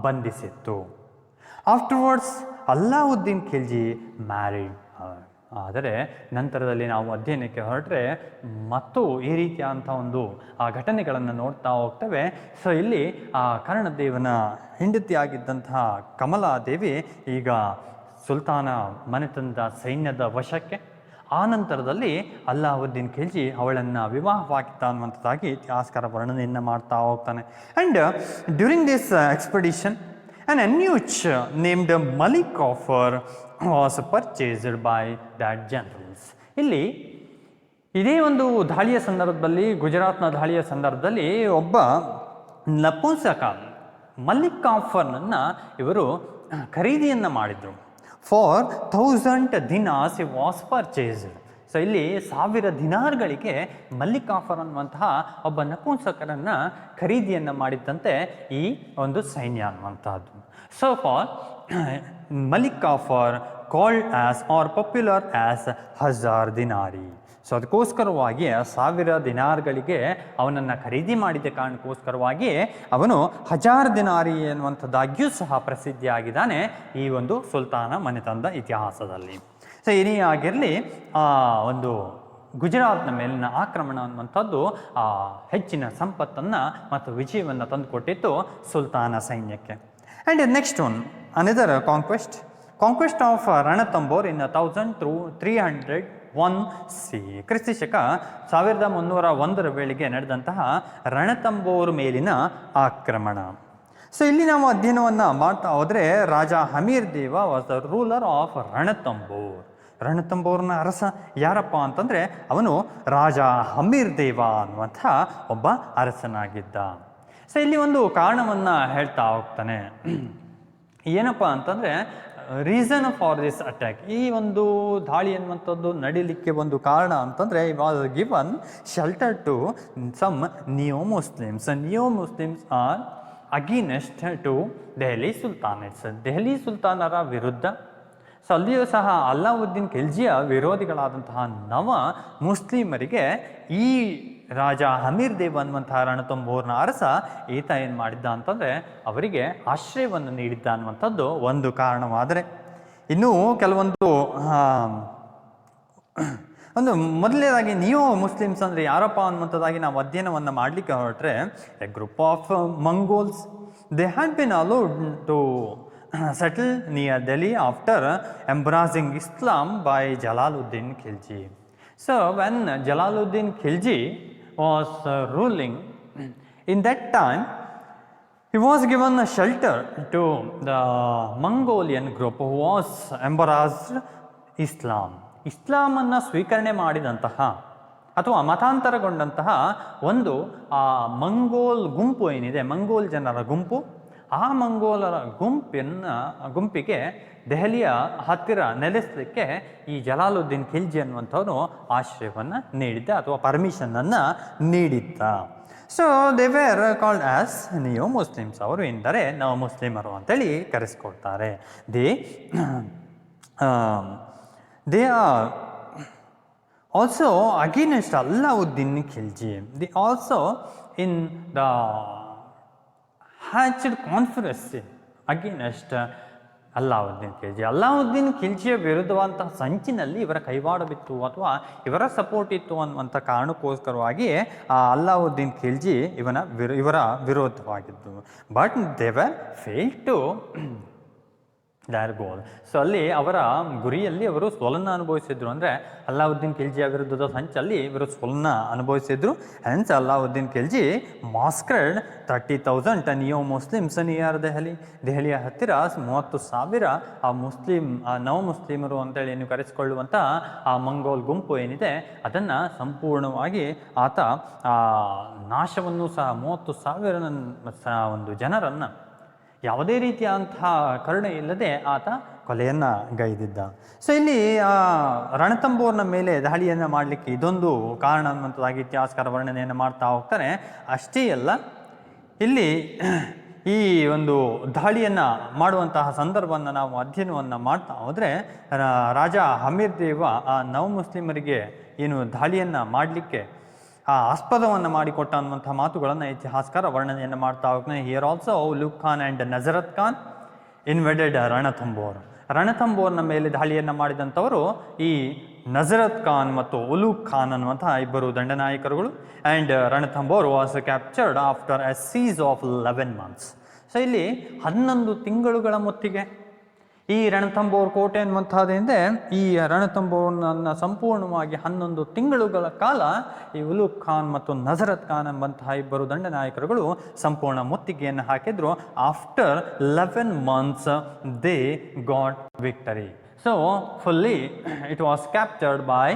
ಬಂಧಿಸಿತ್ತು. Afterwards Alauddin Khilji married. ಆದರೆ ನಂತರದಲ್ಲಿ ನಾವು ಅಧ್ಯಯನಕ್ಕೆ ಹೊರಟ್ರೆ ಮತ್ತು ಈ ರೀತಿಯಾದಂಥ ಒಂದು ಘಟನೆಗಳನ್ನು ನೋಡ್ತಾ ಹೋಗ್ತೇವೆ. ಸೊ ಇಲ್ಲಿ ಕರ್ಣದೇವನ ಹೆಂಡತಿಯಾಗಿದ್ದಂತಹ ಕಮಲಾದೇವಿ ಈಗ ಸುಲ್ತಾನ ಮನೆತನದ ಸೈನ್ಯದ ವಶಕ್ಕೆ. ಆ ನಂತರದಲ್ಲಿ ಅಲ್ಲಾವುದ್ದೀನ್ ಖಿಲ್ಜಿ ಅವಳನ್ನು ವಿವಾಹವಾಗಿದ್ದ ಅನ್ನುವಂಥದ್ದಾಗಿ ಇತಿಹಾಸಕಾರ ವರ್ಣನೆಯನ್ನು ಮಾಡ್ತಾ ಹೋಗ್ತಾನೆ. And during this expedition an eunuch named Malik Kafur was purchased by that generals. ಇಲ್ಲಿ ಇದೇ ಒಂದು ದಾಳಿಯ ಸಂದರ್ಭದಲ್ಲಿ, ಗುಜರಾತ್ನ ದಾಳಿಯ ಸಂದರ್ಭದಲ್ಲಿ ಒಬ್ಬ ನಪುಂಸಕ ಮಲಿಕ್ ಕಾಫರ್ನನ್ನು ಇವರು ಖರೀದಿಯನ್ನು ಮಾಡಿದರು. For 1000 ದಿನಾರ್ಸ್ he was purchased. So ಇಲ್ಲಿ 1000 ದಿನಾರ್ಗಳಿಗೆ ಮಲಿಕ್ ಕಾಫರ್ ಅನ್ನುವಂತಹ ಒಬ್ಬ ನಪುಂಸಕರನ್ನು ಖರೀದಿಯನ್ನು ಮಾಡಿದ್ದಂತೆ ಈ ಒಂದು ಸೈನ್ಯ ಅನ್ನುವಂತಹದ್ದು. So for Malik Kafur called as or popular as 1000 Dinari. So ಅದಕ್ಕೋಸ್ಕರವಾಗಿ 1000 ದಿನಾರ್ಗಳಿಗೆ ಅವನನ್ನು ಖರೀದಿ ಮಾಡಿದ ಕಾರಣಕ್ಕೋಸ್ಕರವಾಗಿ ಅವನು 1000 ದಿನಾರಿ ಎನ್ನುವಂಥದ್ದಾಗಿಯೂ ಸಹ ಪ್ರಸಿದ್ಧಿಯಾಗಿದ್ದಾನೆ ಈ ಒಂದು ಸುಲ್ತಾನ ಮನೆತನದ ಇತಿಹಾಸದಲ್ಲಿ. ಸೊ ಏನೇ ಆಗಿರಲಿ, ಆ ಒಂದು ಗುಜರಾತ್ನ ಮೇಲಿನ ಆಕ್ರಮಣ ಅನ್ನುವಂಥದ್ದು ಹೆಚ್ಚಿನ ಸಂಪತ್ತನ್ನು ಮತ್ತು ವಿಜಯವನ್ನು ತಂದುಕೊಟ್ಟಿತ್ತು ಸುಲ್ತಾನ ಸೈನ್ಯಕ್ಕೆ. And next one another conquest of Ranthambore in 1301 C. ಕ್ರಿಸ್ತಶಕ 1301 ವೇಳೆಗೆ ನಡೆದಂತಹ ರಣತಂಬೋರ್ ಮೇಲಿನ ಆಕ್ರಮಣ. ಸೊ ಇಲ್ಲಿ ನಾವು ಅಧ್ಯಯನವನ್ನು ಮಾಡ್ತಾ ಹೋದರೆ ರಾಜ ಹಮೀರ್ ದೇವ ವಾಸ್ ದ ರೂಲರ್ ಆಫ್ ರಣತಂಬೋರ್. ರಣತಂಬೋರ್ನ ಅರಸ ಯಾರಪ್ಪ ಅಂತಂದರೆ ಅವನು ರಾಜ ಹಮೀರ್ ದೇವ ಅನ್ನುವಂಥ ಒಬ್ಬ ಅರಸನಾಗಿದ್ದ. ಸೊ ಇಲ್ಲಿ ಒಂದು ಕಾರಣವನ್ನು ಹೇಳ್ತಾ ಹೋಗ್ತಾನೆ. ಏನಪ್ಪ ಅಂತಂದರೆ ರೀಸನ್ ಫಾರ್ ದಿಸ್ ಅಟ್ಯಾಕ್, ಈ ಒಂದು ದಾಳಿ ಅನ್ನುವಂಥದ್ದು ನಡೀಲಿಕ್ಕೆ ಒಂದು ಕಾರಣ ಅಂತಂದರೆ ಈ was given shelter to some neo Muslims are against to Delhi sultanates. Delhi ಸುಲ್ತಾನರ ವಿರುದ್ಧ. ಸೊ ಅಲ್ಲಿಯೂ ಸಹ ಅಲ್ಲಾವುದ್ದೀನ್ ಖಿಲ್ಜಿಯ ವಿರೋಧಿಗಳಾದಂತಹ ನವ ಮುಸ್ಲಿಮರಿಗೆ ಈ ರಾಜ ಹಮೀರ್ ದೇವ್ ಅನ್ನುವಂತಹ ರಣತಂಬೋರ್ನ ಅರಸ ಈತ ಏನು ಮಾಡಿದ್ದ ಅಂತಂದರೆ ಅವರಿಗೆ ಆಶ್ರಯವನ್ನು ನೀಡಿದ್ದ ಅನ್ನುವಂಥದ್ದು ಒಂದು ಕಾರಣವಾದರೆ, ಇನ್ನೂ ಕೆಲವೊಂದು ಒಂದು ಮೊದಲನೇದಾಗಿ ನಿಯೋ ಮುಸ್ಲಿಮ್ಸ್ ಅಂದರೆ ಯಾರಪ್ಪ ಅನ್ನುವಂಥದ್ದಾಗಿ ನಾವು ಅಧ್ಯಯನವನ್ನು ಮಾಡಲಿಕ್ಕೆ ಹೊರಟ್ರೆ a group of Mongols they had been allowed to settle near Delhi after embracing Islam by Jalaluddin Khilji. So when Jalaluddin Khilji was ruling, in that time he was given a shelter to the Mongolian group who was embraced Islam. ಇಸ್ಲಾಮನ್ನು ಸ್ವೀಕರಣೆ ಮಾಡಿದಂತಹ ಅಥವಾ ಮತಾಂತರಗೊಂಡಂತಹ ಒಂದು Mongol ಗುಂಪು ಏನಿದೆ, Mongol ಜನರ ಗುಂಪು, ಆ ಮಂಗೋಲರ ಗುಂಪಿಗೆ ದೆಹಲಿಯ ಹತ್ತಿರ ನೆಲೆಸಲಿಕ್ಕೆ ಈ ಜಲಾಲುದ್ದೀನ್ ಖಿಲ್ಜಿ ಅನ್ನುವಂಥವನು ಆಶ್ರಯವನ್ನು ನೀಡಿದ್ದ ಅಥವಾ ಪರ್ಮಿಷನನ್ನು ನೀಡಿದ್ದ. So they were called as neo Muslims. ಅವರು ಎಂದರೆ ನವ ಮುಸ್ಲಿಮರು ಅಂತೇಳಿ ಕರೆಸ್ಕೊಳ್ತಾರೆ. They are also against Allauddin Khilji. They also in the hatched conspiracy against Allauddin Khilji. Alauddin ಖಿಲ್ಜಿಯ ವಿರುದ್ಧವಂತಹ ಸಂಚಿನಲ್ಲಿ ಇವರ ಕೈವಾಡ ಬಿತ್ತು ಅಥವಾ ಇವರ ಸಪೋರ್ಟ್ ಇತ್ತು ಅನ್ನುವಂಥ ಕಾರಣಕ್ಕೋಸ್ಕರವಾಗಿ ಅಲ್ಲಾವುದ್ದೀನ್ ಖಿಲ್ಜಿ ಇವರ ವಿರೋಧವಾಗಿದ್ದು. But they were fail to their goal. So ಅಲ್ಲಿ ಅವರ ಗುರಿಯಲ್ಲಿ ಅವರು ಸೋಲನ್ನು ಅನುಭವಿಸಿದ್ರು. ಅಂದರೆ ಅಲ್ಲಾವುದ್ದೀನ್ ಖಿಲ್ಜಿಯ ವಿರುದ್ಧದ ಸಂಚಲ್ಲಿ ಇವರು ಸೋಲನ್ನು ಅನುಭವಿಸಿದ್ರು. Hence Allauddin Khilji massacred 30,000 neo Muslims near Delhi. ದೆಹಲಿಯ ಹತ್ತಿರ 30,000 ನವ ಮುಸ್ಲಿಮರು ಅಂತೇಳಿ ನೀವು ಕರೆಸಿಕೊಳ್ಳುವಂಥ ಆ ಮಂಗೋಲ್ ಗುಂಪು ಏನಿದೆ ಅದನ್ನು ಸಂಪೂರ್ಣವಾಗಿ ಆತ ನಾಶವನ್ನು ಸಹ 30,000 ಒಂದು ಜನರನ್ನು ಯಾವುದೇ ರೀತಿಯಾದಂತಹ ಕರುಣೆ ಇಲ್ಲದೆ ಆತ ಕೊಲೆಯನ್ನು ಗೈದಿದ್ದ. ಸೊ ಇಲ್ಲಿ ರಣತಂಬೋರ್ನ ಮೇಲೆ ದಾಳಿಯನ್ನು ಮಾಡಲಿಕ್ಕೆ ಇದೊಂದು ಕಾರಣ ಅನ್ನುವಂಥದ್ದಾಗಿ ಇತಿಹಾಸಕಾರ ವರ್ಣನೆಯನ್ನು ಮಾಡ್ತಾ ಹೋಗ್ತಾರೆ. ಅಷ್ಟೇ ಅಲ್ಲ, ಇಲ್ಲಿ ಈ ಒಂದು ದಾಳಿಯನ್ನು ಮಾಡುವಂತಹ ಸಂದರ್ಭವನ್ನು ನಾವು ಅಧ್ಯಯನವನ್ನು ಮಾಡ್ತಾ ಹೋದರೆ ರಾಜ ಹಮೀರ್ ದೇವ ಆ ನವ ಮುಸ್ಲಿಮರಿಗೆ ಏನು ದಾಳಿಯನ್ನು ಮಾಡಲಿಕ್ಕೆ ಆಸ್ಪದವನ್ನು ಮಾಡಿಕೊಟ್ಟ ಅನ್ನುವಂಥ ಮಾತುಗಳನ್ನು ಇತಿಹಾಸಕಾರ ವರ್ಣನೆಯನ್ನು ಮಾಡ್ತಾ ಹೋಗ್ತಾನೆ. Here also Ulugh Khan and Nusrat Khan invaded Ranthambore. ರಣತಂಬೋರ್ನ ಮೇಲೆ ದಾಳಿಯನ್ನು ಮಾಡಿದಂಥವರು ಈ ನಜರತ್ ಖಾನ್ ಮತ್ತು ಉಲೂಗ್ ಖಾನ್ ಅನ್ನುವಂಥ ಇಬ್ಬರು ದಂಡನಾಯಕರುಗಳು. And Ranthambore was captured after a siege of 11 months. So ಇಲ್ಲಿ 11 ತಿಂಗಳುಗಳ ಮೊತ್ತಿಗೆ ಈ ರಣತಂಬೋರ್ ಕೋಟೆ ಅನ್ನುವಂಥದ್ದೇ ಈ ರಣತಂಬೋರ್ನನ್ನು ಸಂಪೂರ್ಣವಾಗಿ 11 ತಿಂಗಳುಗಳ ಕಾಲ ಈ ಉಲೂಗ್ ಖಾನ್ ಮತ್ತು ನಜರತ್ ಖಾನ್ ಎಂಬಂತಹ ಇಬ್ಬರು ದಂಡನಾಯಕರುಗಳು ಸಂಪೂರ್ಣ ಮುತ್ತಿಗೆಯನ್ನು ಹಾಕಿದ್ರು. After 11 months they got victory. So fully it was captured by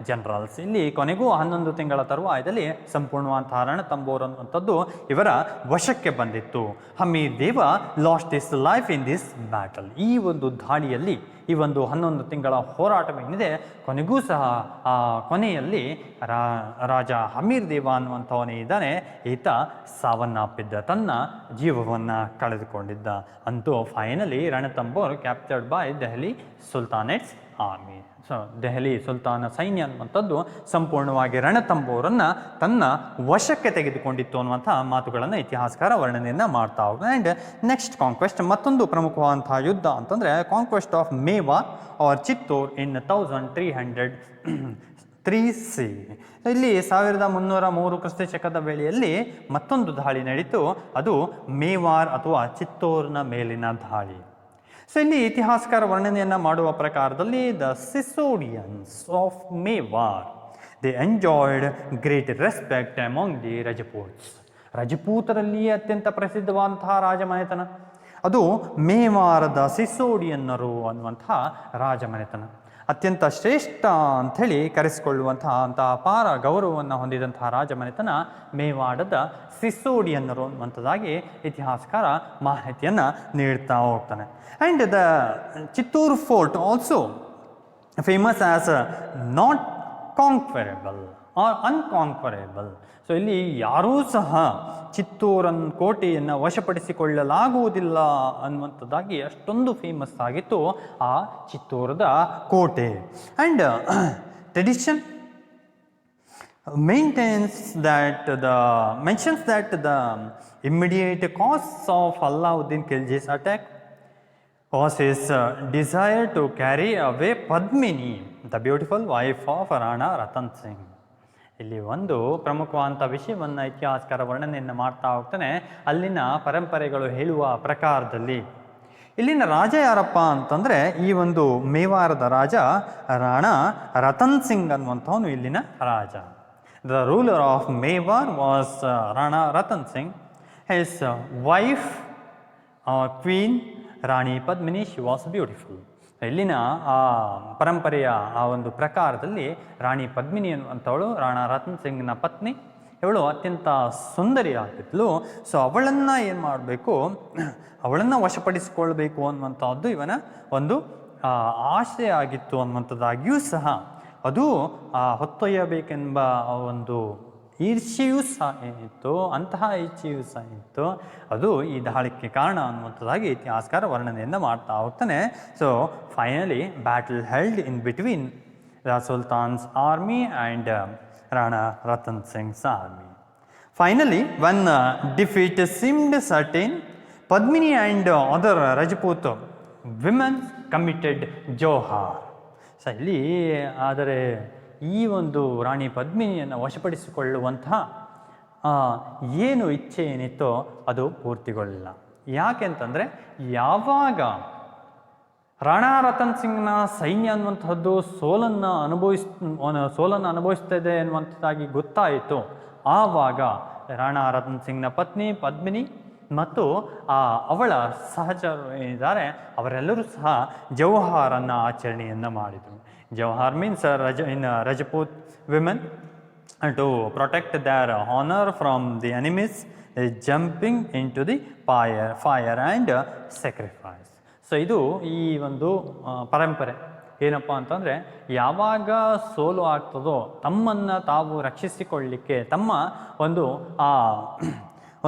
generals. ಇಲ್ಲಿ ಕೊನೆಗೂ 11 ತಿಂಗಳ ತರುವಾಯದಲ್ಲಿ ಸಂಪೂರ್ಣವಾದಂತಹ ರಣತಂಬೋರ್ ಅನ್ನುವಂಥದ್ದು ಇವರ ವಶಕ್ಕೆ ಬಂದಿತ್ತು. ಹಮೀರ್ ದೇವ last his life in this battle. ಈ ಒಂದು ದಾಳಿಯಲ್ಲಿ ಈ ಒಂದು 11 ತಿಂಗಳ ಹೋರಾಟವೇನಿದೆ ಕೊನೆಗೂ ಸಹ ಕೊನೆಯಲ್ಲಿ ರಾಜ ಹಮೀರ್ ದೇವ ಅನ್ನುವಂಥವನೇ ಇದ್ದಾನೆ, ಈತ ಸಾವನ್ನಪ್ಪಿದ್ದ, ತನ್ನ ಜೀವವನ್ನು ಕಳೆದುಕೊಂಡಿದ್ದ. ಅಂತೂ finally Ranthambore captured by Delhi sultanates army. So Delhi ಸುಲ್ತಾನ ಸೈನ್ಯ ಅನ್ನುವಂಥದ್ದು ಸಂಪೂರ್ಣವಾಗಿ ರಣತಂಬೋರನ್ನು ತನ್ನ ವಶಕ್ಕೆ ತೆಗೆದುಕೊಂಡಿತ್ತು ಅನ್ನುವಂಥ ಮಾತುಗಳನ್ನು ಇತಿಹಾಸಕಾರ ವರ್ಣನೆಯನ್ನು ಮಾಡ್ತಾ ಹೋಗ್ತಾರೆ. ಆ್ಯಂಡ್ ನೆಕ್ಸ್ಟ್ ಕಾಂಕ್ವೆಸ್ಟ್, ಮತ್ತೊಂದು ಪ್ರಮುಖವಾದಂತಹ ಯುದ್ಧ ಅಂತಂದರೆ conquest of Mewar or Chittor in 1303 C. ಇಲ್ಲಿ 1303 ಕ್ರಿಸ್ತ ಶಕದ ವೇಳೆಯಲ್ಲಿ ಮತ್ತೊಂದು ದಾಳಿ ನಡೀತು. ಅದು ಮೇವಾರ್ ಅಥವಾ ಚಿತ್ತೋರ್ನ ಮೇಲಿನ ದಾಳಿ. ಸೊ ಇಲ್ಲಿ ಇತಿಹಾಸಕಾರ ವರ್ಣನೆಯನ್ನು ಮಾಡುವ ಪ್ರಕಾರದಲ್ಲಿ the Sisodians of Mewar they enjoyed great respect among the Rajputs. ರಜಪೂತರಲ್ಲಿ ಅತ್ಯಂತ ಪ್ರಸಿದ್ಧವಾದಂತಹ ರಾಜಮನೆತನ ಅದು ಮೇವಾರದ ಸಿಸೋಡಿಯನ್ನರು ಅನ್ನುವಂತಹ ರಾಜಮನೆತನ. ಅತ್ಯಂತ ಶ್ರೇಷ್ಠ ಅಂಥೇಳಿ ಕರೆಸಿಕೊಳ್ಳುವಂತಹ ಅಪಾರ ಗೌರವವನ್ನು ಹೊಂದಿದಂತಹ ರಾಜಮನೆತನ ಮೇವಾಡದ ಸಿಸೋಡಿಯನ್ನರು ಅನ್ನುವಂಥದ್ದಾಗಿ ಇತಿಹಾಸಕಾರ ಮಾಹಿತಿಯನ್ನು ನೀಡ್ತಾ ಹೋಗ್ತಾನೆ. And the Chittor fort also famous as not conquerable or unconquerable. So ಇಲ್ಲಿ ಯಾರೂ ಸಹ ಚಿತ್ತೂರನ್ ಕೋಟೆಯನ್ನು ವಶಪಡಿಸಿಕೊಳ್ಳಲಾಗುವುದಿಲ್ಲ ಅನ್ನುವಂಥದ್ದಾಗಿ ಅಷ್ಟೊಂದು ಫೇಮಸ್ ಆಗಿತ್ತು ಆ ಚಿತ್ತೂರದ ಕೋಟೆ. And tradition mentions that the immediate cause of Alauddin Khilji's attack was his desire to carry away Padmini, the beautiful wife of Rana Ratan Singh. ಇಲ್ಲಿ ಒಂದು ಪ್ರಮುಖವಾದಂಥ ವಿಷಯವನ್ನು ಇತಿಹಾಸಕಾರ ವರ್ಣನೆಯನ್ನು ಮಾಡ್ತಾ ಹೋಗ್ತಾನೆ. ಅಲ್ಲಿನ ಪರಂಪರೆಗಳು ಹೇಳುವ ಪ್ರಕಾರದಲ್ಲಿ ಇಲ್ಲಿನ ರಾಜ ಯಾರಪ್ಪ ಅಂತಂದರೆ ಈ ಒಂದು ಮೇವಾರದ ರಾಜ ರಾಣಾ ರತನ್ ಸಿಂಗ್ ಅನ್ನುವಂಥವನು ಇಲ್ಲಿನ ರಾಜ. The ruler of Mewar was Rana Ratan Singh. His wife, Queen Rani Padmini, she was beautiful. ಇಲ್ಲಿನ ಆ ಪರಂಪರೆಯ ಆ ಒಂದು ಪ್ರಕಾರದಲ್ಲಿ ರಾಣಿ ಪದ್ಮಿನಿ ಅನ್ನುವಂಥವಳು ರಾಣಾ ರತನ್ ಸಿಂಗ್ನ ಪತ್ನಿ. ಇವಳು ಅತ್ಯಂತ ಸುಂದರಿಯಾಗಿದ್ಲು. ಸೊ ಅವಳನ್ನು ಏನು ಮಾಡಬೇಕು, ಅವಳನ್ನು ವಶಪಡಿಸಿಕೊಳ್ಬೇಕು ಅನ್ನುವಂಥದ್ದು ಇವನ ಒಂದು ಆಶಯ ಆಗಿತ್ತು ಅನ್ನುವಂಥದ್ದಾಗಿಯೂ ಸಹ ಅದು ಹೊತ್ತೊಯ್ಯಬೇಕೆಂಬ ಒಂದು ಈರ್ಷೆಯೂ ಸಹ ಏನಿತ್ತು, ಅಂತಹ ಈರ್ಷೆಯೂ ಸಹ ಇತ್ತು. ಅದು ಈ ದಾಳಿಗೆ ಕಾರಣ ಅನ್ನುವಂಥದ್ದಾಗಿ ಇತಿಹಾಸಕಾರ ವರ್ಣನೆಯನ್ನು ಮಾಡ್ತಾ ಹೋಗ್ತಾನೆ. So finally battle held in between the sultan's army and Rana Ratan Singh's army. Finally one defeat seemed certain, Padmini and other Rajput women committed jauhar. So ಇಲ್ಲಿ ಆದರೆ ಈ ಒಂದು ರಾಣಿ ಪದ್ಮಿನಿಯನ್ನು ವಶಪಡಿಸಿಕೊಳ್ಳುವಂತಹ ಏನು ಇಚ್ಛೆ ಏನಿತ್ತೋ ಅದು ಪೂರ್ತಿಗೊಳ್ಳಿಲ್ಲ. ಯಾಕೆ ಅಂತಂದರೆ ಯಾವಾಗ ರಾಣಾ ರತನ್ ಸಿಂಗ್ನ ಸೈನ್ಯ ಅನ್ನುವಂಥದ್ದು ಸೋಲನ್ನು ಅನುಭವಿಸ್ತಾ ಇದೆ ಅನ್ನುವಂಥದ್ದಾಗಿ ಗೊತ್ತಾಯಿತು. ಆವಾಗ ರಾಣಾ ರತನ್ ಸಿಂಗ್ನ ಪತ್ನಿ ಪದ್ಮಿನಿ ಮತ್ತು ಅವಳ ಸಹಚರರು ಏನಿದ್ದಾರೆ ಅವರೆಲ್ಲರೂ ಸಹ ಜೌಹಾರನ್ನು ಆಚರಣೆಯನ್ನು ಮಾಡಿದರು. Jauhar means Rajput women to protect their honor from the enemies, jumping into the fire and sacrifice. So ಇದು ಈ ಒಂದು ಪರಂಪರೆ ಏನಪ್ಪ ಅಂತಂದರೆ ಯಾವಾಗ ಸೋಲು ಆಗ್ತದೋ ತಮ್ಮನ್ನು ತಾವು ರಕ್ಷಿಸಿಕೊಳ್ಳಲಿಕ್ಕೆ, ತಮ್ಮ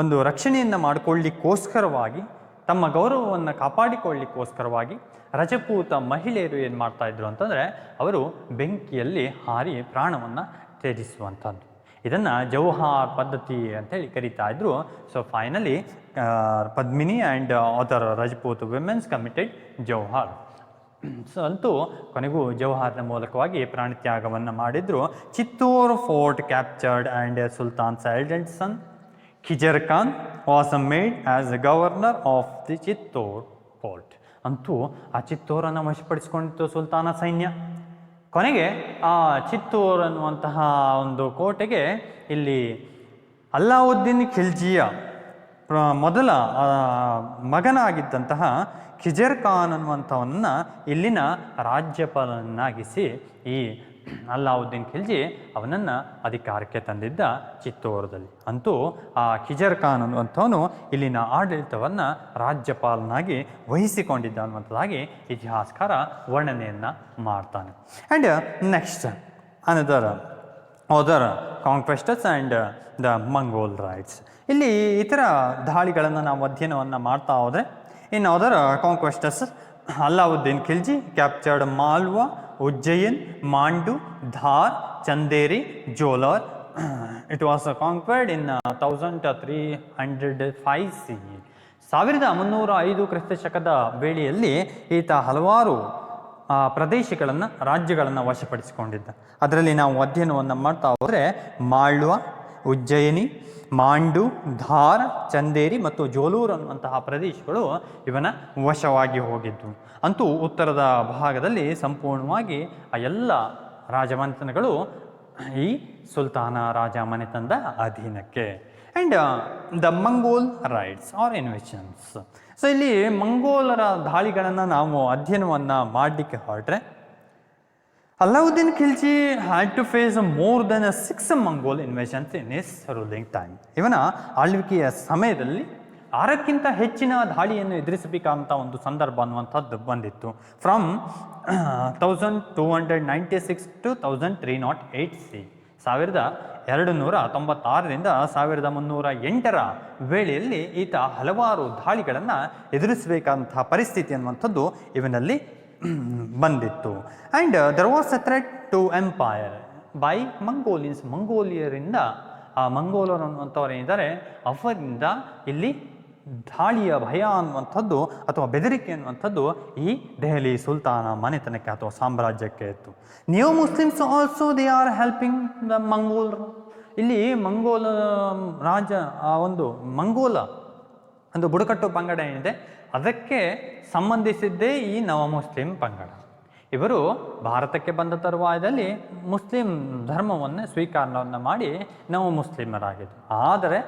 ಒಂದು ರಕ್ಷಣೆಯನ್ನು ಮಾಡಿಕೊಳ್ಳಿಕ್ಕೋಸ್ಕರವಾಗಿ, ತಮ್ಮ ಗೌರವವನ್ನು ಕಾಪಾಡಿಕೊಳ್ಳಿಕ್ಕೋಸ್ಕರವಾಗಿ ರಜಪೂತ ಮಹಿಳೆಯರು ಏನು ಮಾಡ್ತಾಯಿದ್ರು ಅಂತಂದರೆ ಅವರು ಬೆಂಕಿಯಲ್ಲಿ ಹಾರಿ ಪ್ರಾಣವನ್ನು ತ್ಯಜಿಸುವಂಥದ್ದು. ಇದನ್ನು ಜೌಹಾರ್ ಪದ್ಧತಿ ಅಂತೇಳಿ ಕರೀತಾ ಇದ್ರು. So finally Padmini and other Rajput womens committed jauhar. So ಅಂತೂ ಕೊನೆಗೂ ಜೌಹಾರ್ನ ಮೂಲಕವಾಗಿ ಪ್ರಾಣತ್ಯಾಗವನ್ನು ಮಾಡಿದ್ರು. Chittor fort captured and sultan's eldest son Khizr Khan was made as the governor of the Chittor fort. ಅಂತೂ ಆ ಚಿತ್ತೂರನ್ನು ವಶಪಡಿಸಿಕೊಂಡಿತ್ತು ಸುಲ್ತಾನ ಸೈನ್ಯ. ಕೊನೆಗೆ ಆ ಚಿತ್ತೂರ್ ಅನ್ನುವಂತಹ ಒಂದು ಕೋಟೆಗೆ ಇಲ್ಲಿ ಅಲ್ಲಾವುದ್ದೀನ್ ಖಿಲ್ಜಿಯ ಮೊದಲ ಮಗನಾಗಿದ್ದಂತಹ ಖಿಜರ್ ಖಾನ್ ಅನ್ನುವಂಥವನ್ನ ಇಲ್ಲಿನ ರಾಜ್ಯಪಾಲನನ್ನಾಗಿಸಿ ಈ ಅಲ್ಲಾವುದ್ದೀನ್ ಖಿಲ್ಜಿ ಅವನನ್ನು ಅಧಿಕಾರಕ್ಕೆ ತಂದಿದ್ದ ಚಿತ್ತೂರದಲ್ಲಿ. ಅಂತೂ ಆ ಖಿಜರ್ ಖಾನ್ ಅನ್ನುವಂಥವನು ಇಲ್ಲಿನ ಆಡಳಿತವನ್ನು ರಾಜ್ಯಪಾಲನಾಗಿ ವಹಿಸಿಕೊಂಡಿದ್ದ ಅನ್ನುವಂಥದ್ದಾಗಿ ಇತಿಹಾಸಕಾರ ವರ್ಣನೆಯನ್ನು ಮಾಡ್ತಾನೆ. And next other conquesters and the Mongol raids. ಇಲ್ಲಿ ಇತರ ದಾಳಿಗಳನ್ನು ನಾವು ಅಧ್ಯಯನವನ್ನು ಮಾಡ್ತಾ ಹೋದರೆ in other conquesters Alauddin Khilji captured Malwa, Ujjain, Mandu, Dhar, Chanderi, Jolar. It was conquered in 1305 CE. 1305 ಕ್ರಿಸ್ತ ಶಕದ ವೇಳೆಯಲ್ಲಿ ಈತ ಹಲವಾರು ಪ್ರದೇಶಗಳನ್ನು ರಾಜ್ಯಗಳನ್ನು ವಶಪಡಿಸಿಕೊಂಡಿದ್ದ. ಅದರಲ್ಲಿ ನಾವು ಅಧ್ಯಯನವನ್ನು ಮಾಡ್ತಾ ಹೋದರೆ ಮಾಳ್ವ, ಉಜ್ಜಯಿನಿ, ಮಾಂಡು, ಧಾರ್, ಚಂದೇರಿ ಮತ್ತು ಜೋಲೂರ್ ಅನ್ನುವಂತಹ ಪ್ರದೇಶಗಳು ಇವನ ವಶವಾಗಿ ಹೋಗಿದ್ದು. ಅಂತೂ ಉತ್ತರದ ಭಾಗದಲ್ಲಿ ಸಂಪೂರ್ಣವಾಗಿ ಆ ಎಲ್ಲ ರಾಜಮನೆತನಗಳು ಈ ಸುಲ್ತಾನ ರಾಜ ಮನೆತನದ ಅಧೀನಕ್ಕೆ. And the Mongol raids or invasions. So ಇಲ್ಲಿ ಮಂಗೋಲರ ದಾಳಿಗಳನ್ನು ನಾವು ಅಧ್ಯಯನವನ್ನು ಮಾಡಲಿಕ್ಕೆ ಹೊರಟ್ರೆ, Alauddin Khilji had to face more than 6 Mongol invasions in his ruling time. ಇವನ ಆಳ್ವಿಕೆಯ ಸಮಯದಲ್ಲಿ 6ಕ್ಕಿಂತ ಹೆಚ್ಚಿನ ದಾಳಿಯನ್ನು ಎದುರಿಸಬೇಕಾದಂಥ ಒಂದು ಸಂದರ್ಭ ಅನ್ನುವಂಥದ್ದು ಬಂದಿತ್ತು. From 1296 to 1308 C. 1296ರಿಂದ 1308ರ ವೇಳೆಯಲ್ಲಿ ಈತ ಹಲವಾರು ದಾಳಿಗಳನ್ನು ಎದುರಿಸಬೇಕಾದಂತಹ ಪರಿಸ್ಥಿತಿ ಅನ್ನುವಂಥದ್ದು ಇವನಲ್ಲಿ ಬಂದಿತ್ತು. And there was a threat to empire by Mongolians. ಮಂಗೋಲಿಯರಿಂದ ಮಂಗೋಲರು ಅನ್ನುವಂಥವ್ರು ಏನಿದ್ದಾರೆ ಅವರಿಂದ ಇಲ್ಲಿ ದಾಳಿಯ ಭಯ ಅನ್ನುವಂಥದ್ದು ಅಥವಾ ಬೆದರಿಕೆ ಅನ್ನುವಂಥದ್ದು ಈ ದೆಹಲಿ ಸುಲ್ತಾನ ಮನೆತನಕ್ಕೆ ಅಥವಾ ಸಾಮ್ರಾಜ್ಯಕ್ಕೆ ಇತ್ತು. New Muslims also they are helping the Mongol. ಇಲ್ಲಿ ಮಂಗೋಲ ರಾಜ ಒಂದು ಮಂಗೋಲ ಒಂದು ಬುಡಕಟ್ಟು ಪಂಗಡ ಏನಿದೆ ಅದಕ್ಕೆ ಸಂಬಂಧಿಸಿದ್ದೇ ಈ ನವ ಮುಸ್ಲಿಂ ಪಂಗಡ. ಇವರು ಭಾರತಕ್ಕೆ ಬಂದ ತರುವಾಯದಲ್ಲಿ ಮುಸ್ಲಿಂ ಧರ್ಮವನ್ನು ಸ್ವೀಕಾರವನ್ನು ಮಾಡಿ ನವ ಮುಸ್ಲಿಮರಾಗಿದ್ದರು. ಆದರೆ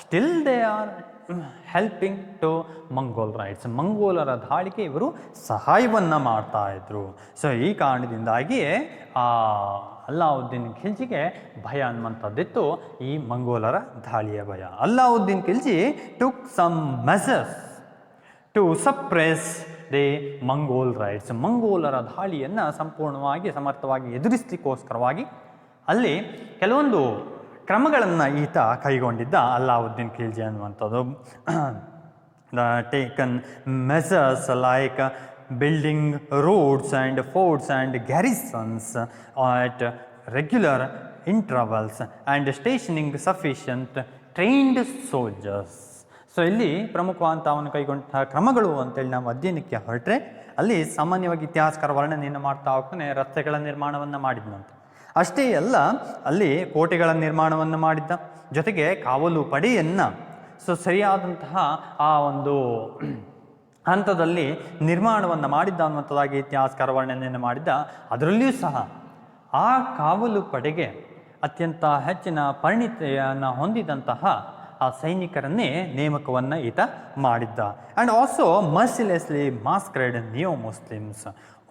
still they are helping to Mongol raids. ಮಂಗೋಲರ ದಾಳಿಗೆ ಇವರು ಸಹಾಯವನ್ನು ಮಾಡ್ತಾ ಇದ್ರು. ಸೊ ಈ ಕಾರಣದಿಂದಾಗಿಯೇ ಅಲ್ಲಾವುದ್ದೀನ್ ಖಿಲ್ಜಿಗೆ ಭಯ ಅನ್ನುವಂಥದ್ದಿತ್ತು, ಈ ಮಂಗೋಲರ ದಾಳಿಯ ಭಯ. Allauddin Khilji took some measures to suppress the Mongol raids. ಮಂಗೋಲರ ದಾಳಿಯನ್ನು ಸಂಪೂರ್ಣವಾಗಿ ಸಮರ್ಥವಾಗಿ ಎದುರಿಸಲಿಕ್ಕೋಸ್ಕರವಾಗಿ ಅಲ್ಲಿ ಕೆಲವೊಂದು ಕ್ರಮಗಳನ್ನು ಈತ ಕೈಗೊಂಡಿದ್ದ ಅಲ್ಲಾವುದ್ದೀನ್ ಖಿಲ್ಜಿ ಅನ್ನುವಂಥದ್ದು. Taken Messrs like building roads and forts and garrisons at regular intervals and stationing sufficient trained soldiers. So ಇಲ್ಲಿ ಪ್ರಮುಖವಾದಂಥ ಅವನು ಕೈಗೊಂಡ ಕ್ರಮಗಳು ಅಂತೇಳಿ ನಾವು ಅಧ್ಯಯನಕ್ಕೆ ಹೊರಟ್ರೆ ಅಲ್ಲಿ ಸಾಮಾನ್ಯವಾಗಿ ಇತಿಹಾಸಕಾರ ವರ್ಣನೆಯನ್ನು ಮಾಡ್ತಾ ಹೋಗ್ತಾನೆ. ರಸ್ತೆಗಳ ನಿರ್ಮಾಣವನ್ನು ಮಾಡಿದ್ನಂತ. ಅಷ್ಟೇ ಅಲ್ಲ, ಅಲ್ಲಿ ಕೋಟೆಗಳ ನಿರ್ಮಾಣವನ್ನು ಮಾಡಿದ್ದ, ಜೊತೆಗೆ ಕಾವಲು ಪಡೆಯನ್ನು ಸರಿಯಾದಂತಹ ಆ ಒಂದು ಹಂತದಲ್ಲಿ ನಿರ್ಮಾಣವನ್ನು ಮಾಡಿದ್ದ ಅನ್ನುವಂಥದ್ದಾಗಿ ಇತಿಹಾಸಕಾರ ವರ್ಣನೆಯನ್ನು ಮಾಡಿದ್ದ. ಅದರಲ್ಲಿಯೂ ಸಹ ಆ ಕಾವಲು ಪಡೆಗೆ ಅತ್ಯಂತ ಹೆಚ್ಚಿನ ಪರಿಣಿತಿಯನ್ನು ಹೊಂದಿದಂತಹ ಆ ಸೈನಿಕರನ್ನೇ ನೇಮಕವನ್ನು ಈತ ಮಾಡಿದ್ದ. And also mercilessly massacred new Muslims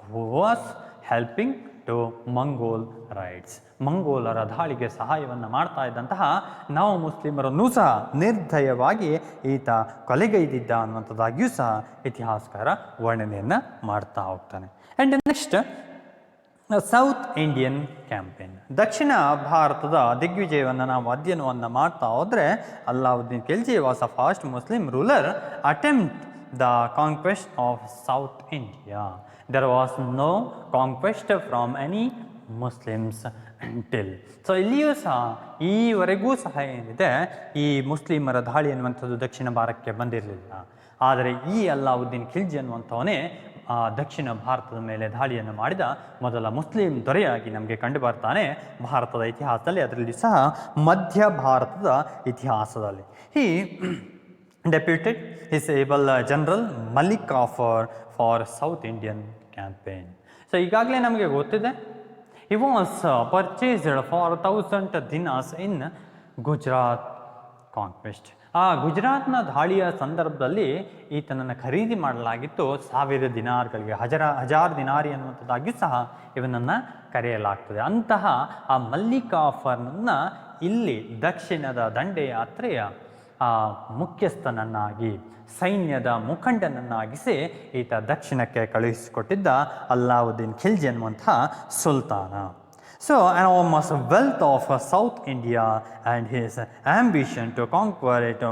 who was helping to Mongol raids. ಮಂಗೋಲರ ದಾಳಿಗೆ ಸಹಾಯವನ್ನು ಮಾಡ್ತಾ ಇದ್ದಂತಹ ನವ ಮುಸ್ಲಿಮರನ್ನೂ ಸಹ ನಿರ್ದಯವಾಗಿ ಈತ ಕೊಲೆಗೈದಿದ್ದ ಅನ್ನುವಂಥದ್ದಾಗಿಯೂ ಸಹ ಇತಿಹಾಸಕಾರ ವರ್ಣನೆಯನ್ನು ಮಾಡ್ತಾ ಹೋಗ್ತಾನೆ. And next south Indian campaign. ದಕ್ಷಿಣ ಭಾರತದ ದಿಗ್ವಿಜಯವನ್ನು ನಾವು ಅಧ್ಯಯನವನ್ನು ಮಾಡ್ತಾ ಹೋದರೆ Alauddin Khilji was a first Muslim ruler attempt the conquest of south India. There was no conquest from any Muslims until. So ಇಲ್ಲಿಯೂ ಸಹ ಈವರೆಗೂ ಸಹ ಏನಿದೆ ಈ ಮುಸ್ಲಿಮರ ದಾಳಿ ಅನ್ನುವಂಥದ್ದು ದಕ್ಷಿಣ ಭಾರತಕ್ಕೆ ಬಂದಿರಲಿಲ್ಲ. ಆದರೆ ಈ ಅಲ್ಲಾವುದ್ದೀನ್ ಖಿಲ್ಜಿ ಅನ್ನುವಂಥವನೇ ದಕ್ಷಿಣ ಭಾರತದ ಮೇಲೆ ದಾಳಿಯನ್ನು ಮಾಡಿದ ಮೊದಲ ಮುಸ್ಲಿಂ ದೊರೆಯಾಗಿ ನಮಗೆ ಕಂಡು ಬರ್ತಾನೆ ಭಾರತದ ಇತಿಹಾಸದಲ್ಲಿ, ಅದರಲ್ಲಿ ಸಹ ಮಧ್ಯ ಭಾರತದ ಇತಿಹಾಸದಲ್ಲಿ. ಈ deputed his able general Malik Kafur for South Indian campaign. So ಈಗಾಗಲೇ ನಮಗೆ ಗೊತ್ತಿದೆ, he was purchased for 1000 dinars in Gujarat conquest. ಆ ಗುಜರಾತ್ನ ದಾಳಿಯ ಸಂದರ್ಭದಲ್ಲಿ ಈತನನ್ನು ಖರೀದಿ ಮಾಡಲಾಗಿತ್ತು 1000 ದಿನಾರ್ಗಳಿಗೆ, ಹಜಾರ್ ದಿನಾರಿ ಅನ್ನುವಂಥದ್ದಾಗಿಯೂ ಸಹ ಇವನನ್ನು ಕರೆಯಲಾಗ್ತದೆ. ಅಂತಹ ಆ ಮಲ್ಲಿಕಾಫರ್ನನ್ನು ಇಲ್ಲಿ ದಕ್ಷಿಣದ ದಂಡಯಾತ್ರೆಯ ಮುಖ್ಯಸ್ಥನನ್ನಾಗಿ, ಸೈನ್ಯದ ಮುಖಂಡನನ್ನಾಗಿಸಿ ಈತ ದಕ್ಷಿಣಕ್ಕೆ ಕಳುಹಿಸಿಕೊಟ್ಟಿದ್ದ ಅಲ್ಲಾವುದ್ದೀನ್ ಖಿಲ್ಜಿ ಅನ್ನುವಂತಹ ಸುಲ್ತಾನ. So enormous wealth of South India and his ambition to conquer it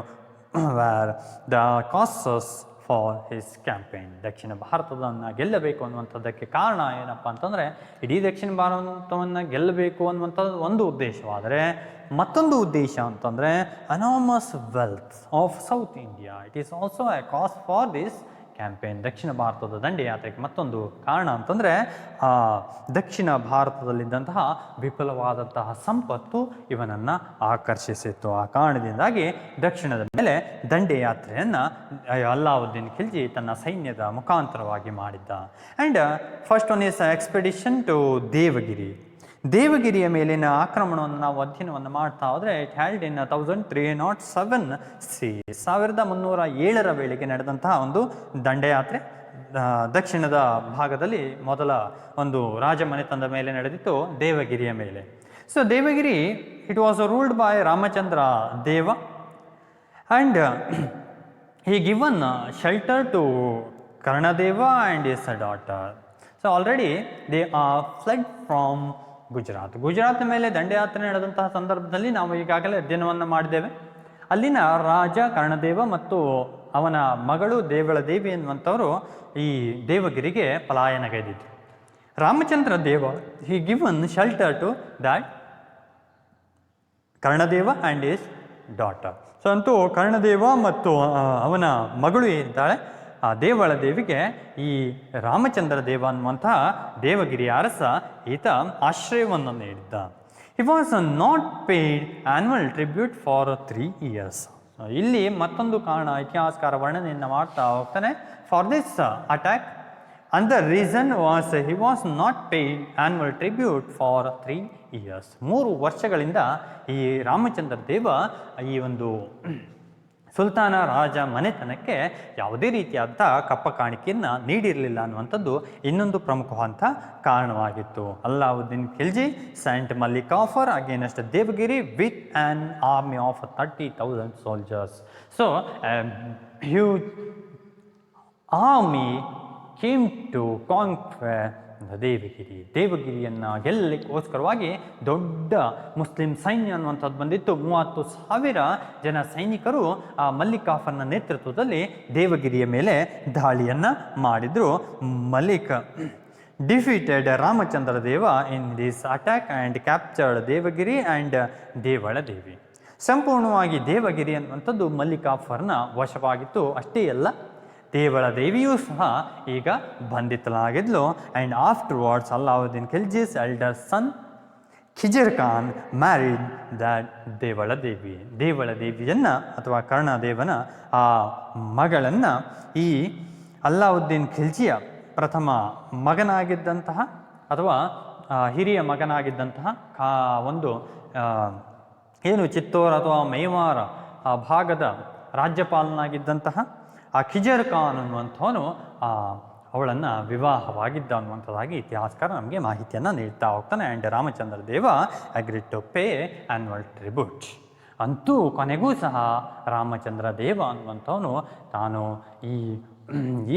were the causes for his campaign. ದಕ್ಷಿಣ ಭಾರತವನ್ನು ಗೆಲ್ಲಬೇಕು ಅನ್ನುವಂಥದ್ದಕ್ಕೆ ಕಾರಣ ಏನಪ್ಪ ಅಂತಂದರೆ, ಇಡೀ ದಕ್ಷಿಣ ಭಾರತವನ್ನು ಗೆಲ್ಲಬೇಕು ಅನ್ನುವಂಥದ್ದು ಒಂದು ಉದ್ದೇಶವಾದರೆ, ಮತ್ತೊಂದು ಉದ್ದೇಶ ಅಂತಂದರೆ enormous wealth of south India. It is also a cause for this campaign. ದಕ್ಷಿಣ ಭಾರತದ ದಂಡಯಾತ್ರೆಗೆ ಮತ್ತೊಂದು ಕಾರಣ ಅಂತಂದರೆ, ದಕ್ಷಿಣ ಭಾರತದಲ್ಲಿದ್ದಂತಹ ವಿಪುಲವಾದಂತಹ ಸಂಪತ್ತು ಇವನನ್ನು ಆಕರ್ಷಿಸಿತ್ತು. ಆ ಕಾರಣದಿಂದಾಗಿ ದಕ್ಷಿಣದ ಮೇಲೆ ದಂಡಯಾತ್ರೆಯನ್ನು ಅಲ್ಲಾವುದ್ದೀನ್ ಖಿಲ್ಜಿ ತನ್ನ ಸೈನ್ಯದ ಮುಖಾಂತರವಾಗಿ ಮಾಡಿದ್ದ. And first one is expedition to Devagiri. ದೇವಗಿರಿಯ ಮೇಲಿನ ಆಕ್ರಮಣವನ್ನು ನಾವು ಅಧ್ಯಯನವನ್ನು ಮಾಡ್ತಾ ಹೋದರೆ, ಇಟ್ ಹ್ಯಾಲ್ಡ್ ಇನ್ 1307 ಸಿ, 1307 ವೇಳೆಗೆ ನಡೆದಂತಹ ಒಂದು ದಂಡಯಾತ್ರೆ ದಕ್ಷಿಣದ ಭಾಗದಲ್ಲಿ ಮೊದಲ ಒಂದು ರಾಜಮನೆತನದ ಮೇಲೆ ನಡೆದಿತ್ತು, ದೇವಗಿರಿಯ ಮೇಲೆ. So Devagiri, it was ruled by Ramachandra Deva and he given shelter to Karnadeva and his daughter. So already they are fled from Gujarat. Gujarat ಮೇಲೆ ದಂಡಯಾತ್ರೆ ನಡೆದಂತಹ ಸಂದರ್ಭದಲ್ಲಿ ನಾವು ಈಗಾಗಲೇ ಅಧ್ಯಯನವನ್ನು ಮಾಡಿದ್ದೇವೆ. ಅಲ್ಲಿನ ರಾಜ ಕರ್ಣದೇವ ಮತ್ತು ಅವನ ಮಗಳು ದೇವಳದೇವಿ ಎನ್ನುವಂಥವರು ಈ ದೇವಗಿರಿಗೆ ಪಲಾಯನಗೈದಿದ್ರು. Ramachandra Deva he given shelter to that Karnadeva and his daughter. So ಅಂತೂ ಕರ್ಣದೇವ ಮತ್ತು ಅವನ ಮಗಳು ಏನಿದ್ದಾಳೆ ಆ ದೇವಳ ದೇವಿಗೆ ಈ ರಾಮಚಂದ್ರ ದೇವ ಅನ್ನುವಂತಹ ದೇವಗಿರಿಯ ಅರಸ ಈತ ಆಶ್ರಯವನ್ನು ನೀಡಿದ್ದ. ಹಿ was not paid annual tribute for 3 years. ಇಲ್ಲಿ ಮತ್ತೊಂದು ಕಾರಣ ಇತಿಹಾಸಕಾರ ವರ್ಣನೆಯನ್ನು ಮಾಡ್ತಾ ಹೋಗ್ತಾನೆ. For this attack and the reason was he was not paid annual tribute for 3 years. 3 ವರ್ಷಗಳಿಂದ ಈ ರಾಮಚಂದ್ರ ದೇವ ಈ ಒಂದು ಸುಲ್ತಾನ ರಾಜ ಮನೆತನಕ್ಕೆ ಯಾವುದೇ ರೀತಿಯಾದ ಕಪ್ಪ ಕಾಣಿಕೆಯನ್ನು ನೀಡಿರಲಿಲ್ಲ ಅನ್ನುವಂಥದ್ದು ಇನ್ನೊಂದು ಪ್ರಮುಖವಾದಂಥ ಕಾರಣವಾಗಿತ್ತು. Allauddin Khilji sent Malik Kafur against Devagiri with an army of 30,000 soldiers. So huge army came to conquer the Devagiri. ದೇವಗಿರಿಯನ್ನು ಗೆಲ್ಲಲಿಕ್ಕೋಸ್ಕರವಾಗಿ ದೊಡ್ಡ ಮುಸ್ಲಿಂ ಸೈನ್ಯ ಅನ್ನುವಂಥದ್ದು ಬಂದಿತ್ತು. 30,000 ಜನ ಸೈನಿಕರು ಆ ಮಲ್ಲಿಕ್ ಕಾಫರ್ನ ನೇತೃತ್ವದಲ್ಲಿ ದೇವಗಿರಿಯ ಮೇಲೆ ದಾಳಿಯನ್ನು ಮಾಡಿದರು. Malik defeated Ramachandra Deva in this attack and captured Devagiri and Devala Devi. ಸಂಪೂರ್ಣವಾಗಿ ದೇವಗಿರಿ ಅನ್ನುವಂಥದ್ದು ಮಲ್ಲಿಕ್ ಕಾಫರ್ನ ವಶವಾಗಿತ್ತು. ಅಷ್ಟೇ ಅಲ್ಲ, ದೇವಳ ದೇವಿಯೂ ಸಹ ಈಗ ಬಂಧಿತಲಾಗಿದ್ಲು. And afterwards Allauddin Khilji's elder son Khizr Khan married that Devala Devi. Devala ದೇವಿಯನ್ನು ಅಥವಾ ಕರ್ಣದೇವನ ಆ ಮಗಳನ್ನು ಈ ಅಲ್ಲಾವುದ್ದೀನ್ ಖಿಲ್ಜಿಯ ಪ್ರಥಮ ಮಗನಾಗಿದ್ದಂತಹ ಅಥವಾ ಹಿರಿಯ ಮಗನಾಗಿದ್ದಂತಹ ಒಂದು ಏನು ಚಿತ್ತೋರ್ ಅಥವಾ ಮೇವಾರ ಆ ಭಾಗದ ರಾಜ್ಯಪಾಲನಾಗಿದ್ದಂತಹ ಆ ಖಿಜರ್ ಖಾನ್ ಅನ್ನುವಂಥವನು ಅವಳನ್ನು ವಿವಾಹವಾಗಿದ್ದ ಅನ್ನುವಂಥದ್ದಾಗಿ ಇತಿಹಾಸಕಾರ ನಮಗೆ ಮಾಹಿತಿಯನ್ನು ನೀಡ್ತಾ ಹೋಗ್ತಾನೆ. And Ramachandra Deva agree to pay annual tribute. ಅಂತೂ ಕೊನೆಗೂ ಸಹ ರಾಮಚಂದ್ರ ದೇವ ಅನ್ನುವಂಥವನು ತಾನು ಈ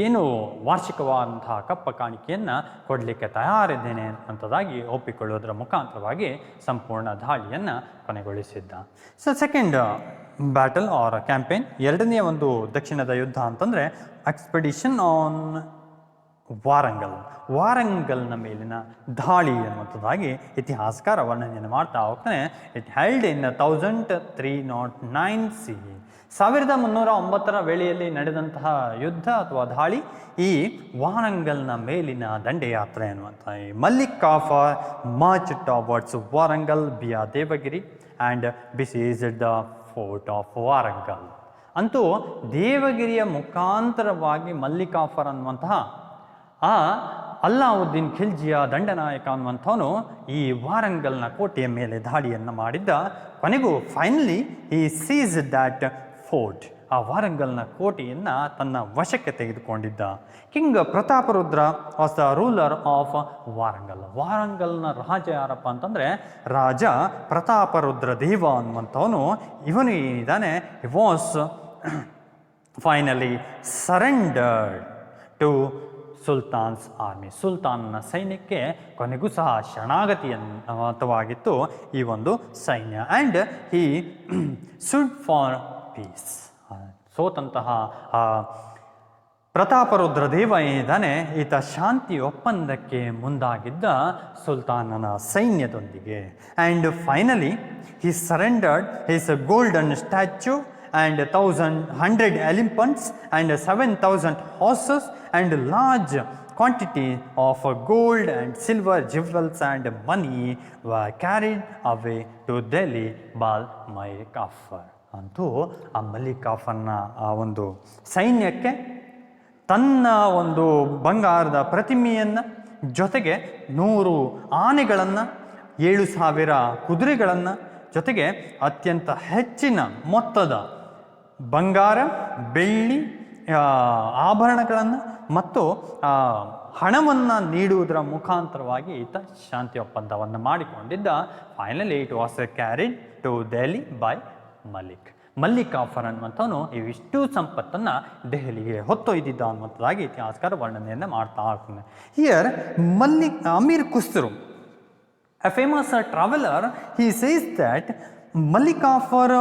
ಏನು ವಾರ್ಷಿಕವಾದಂತಹ ಕಪ್ಪ ಕಾಣಿಕೆಯನ್ನು ಕೊಡಲಿಕ್ಕೆ ತಯಾರಿದ್ದೇನೆ ಅನ್ನುವಂಥದ್ದಾಗಿ ಒಪ್ಪಿಕೊಳ್ಳುವುದರ ಮುಖಾಂತರವಾಗಿ ಸಂಪೂರ್ಣ ದಾಳಿಯನ್ನು ಕೊನೆಗೊಳಿಸಿದ್ದ. So second battle or campaign, ಎರಡನೆಯ ಒಂದು ದಕ್ಷಿಣದ ಯುದ್ಧ ಅಂತಂದರೆ ಎಕ್ಸ್ಪೆಡಿಷನ್ ಆನ್ ವಾರಂಗಲ್. ವಾರಂಗಲ್ನ ಮೇಲಿನ ದಾಳಿ ಅನ್ನುವಂಥದ್ದಾಗಿ ಇತಿಹಾಸಕಾರ ವರ್ಣನೆಯನ್ನು ಮಾಡ್ತಾ ಹೋಗ್ತಾನೆ. It held in 1309 C. 1309 ವೇಳೆಯಲ್ಲಿ ನಡೆದಂತಹ ಯುದ್ಧ ಅಥವಾ ದಾಳಿ ಈ ವಾರಂಗಲ್ನ ಮೇಲಿನ ದಂಡಯಾತ್ರೆ ಅನ್ನುವಂಥ. Malik Kafur march towards Warangal via Devagiri and besieged the fort of Warangal. ಅಂತೂ ದೇವಗಿರಿಯ ಮುಖಾಂತರವಾಗಿ ಮಲ್ಲಿಕ್ ಕಾಫರ್ ಅನ್ನುವಂತಹ ಆ ಅಲ್ಲಾವುದ್ದೀನ್ ಖಿಲ್ಜಿಯ ದಂಡನಾಯಕ ಅನ್ನುವಂಥವನು ಈ ವಾರಂಗಲ್ನ ಕೋಟೆಯ ಮೇಲೆ ದಾಳಿಯನ್ನು ಮಾಡಿದ್ದ. ಕೊನೆಗೂ ಫೈನಲಿ ಈ ಸೀಸ್ ದ್ಯಾಟ್ ಫೋರ್ಟ್, ಆ ವಾರಂಗಲ್ನ ಕೋಟೆಯನ್ನು ತನ್ನ ವಶಕ್ಕೆ ತೆಗೆದುಕೊಂಡಿದ್ದ. King Prataparudra was the ruler of Warangal. ವಾರಂಗಲ್ನ ರಾಜ ಯಾರಪ್ಪ ಅಂತಂದರೆ ರಾಜ ಪ್ರತಾಪರುದ್ರ ದೇವ ಅನ್ನುವಂಥವನು. ಇವನು ಏನಿದ್ದಾನೆ, he was finally surrendered to sultan's army. ಸುಲ್ತಾನ್ನ ಸೈನ್ಯಕ್ಕೆ ಕೊನೆಗೂ ಸಹ ಶರಣಾಗತಿಯನ್ನವಾಗಿತ್ತು ಈ ಒಂದು ಸೈನ್ಯ. And he sued for peace. ಸೋತಂತಹ ಪ್ರತಾಪರುದ್ರ ದೇವ ಏನಿದ್ದಾನೆ ಈತ ಶಾಂತಿ ಒಪ್ಪಂದಕ್ಕೆ ಮುಂದಾಗಿದ್ದ ಸುಲ್ತಾನನ ಸೈನ್ಯದೊಂದಿಗೆ. And finally he surrendered his golden statue and 1,100 elephants and 7,000 horses and large quantity of gold and silver jewels and money were carried away to Delhi by Malik Kafur. ಅಂತೂ ಆ ಮಲಿಕ್ ಕಾಫರ್ನ ಆ ಒಂದು ಸೈನ್ಯಕ್ಕೆ ತನ್ನ ಒಂದು ಬಂಗಾರದ ಪ್ರತಿಮೆಯನ್ನು ಜೊತೆಗೆ 100 ಆನೆಗಳನ್ನು 7,000 ಕುದುರೆಗಳನ್ನು ಜೊತೆಗೆ ಅತ್ಯಂತ ಹೆಚ್ಚಿನ ಮೊತ್ತದ ಬಂಗಾರ ಬೆಳ್ಳಿ ಆಭರಣಗಳನ್ನು ಮತ್ತು ಹಣವನ್ನು ನೀಡುವುದರ ಮುಖಾಂತರವಾಗಿ ಈತ ಶಾಂತಿ ಒಪ್ಪಂದವನ್ನು ಮಾಡಿಕೊಂಡಿದ್ದ. Finally it was carried to Delhi by Malik Kafur ಅನ್ನುವಂಥವನು ಇವಿಷ್ಟು ಸಂಪತ್ತನ್ನು ದೆಹಲಿಗೆ ಹೊತ್ತೊಯ್ದಿದ್ದ ಅನ್ನುವಂಥದ್ದಾಗಿ ಇತಿಹಾಸಕಾರ ವರ್ಣನೆಯನ್ನು ಮಾಡ್ತಾ ಇರ್ತಾನೆ. Here Amir Khusrau, a famous traveler, he says that Malik Kafur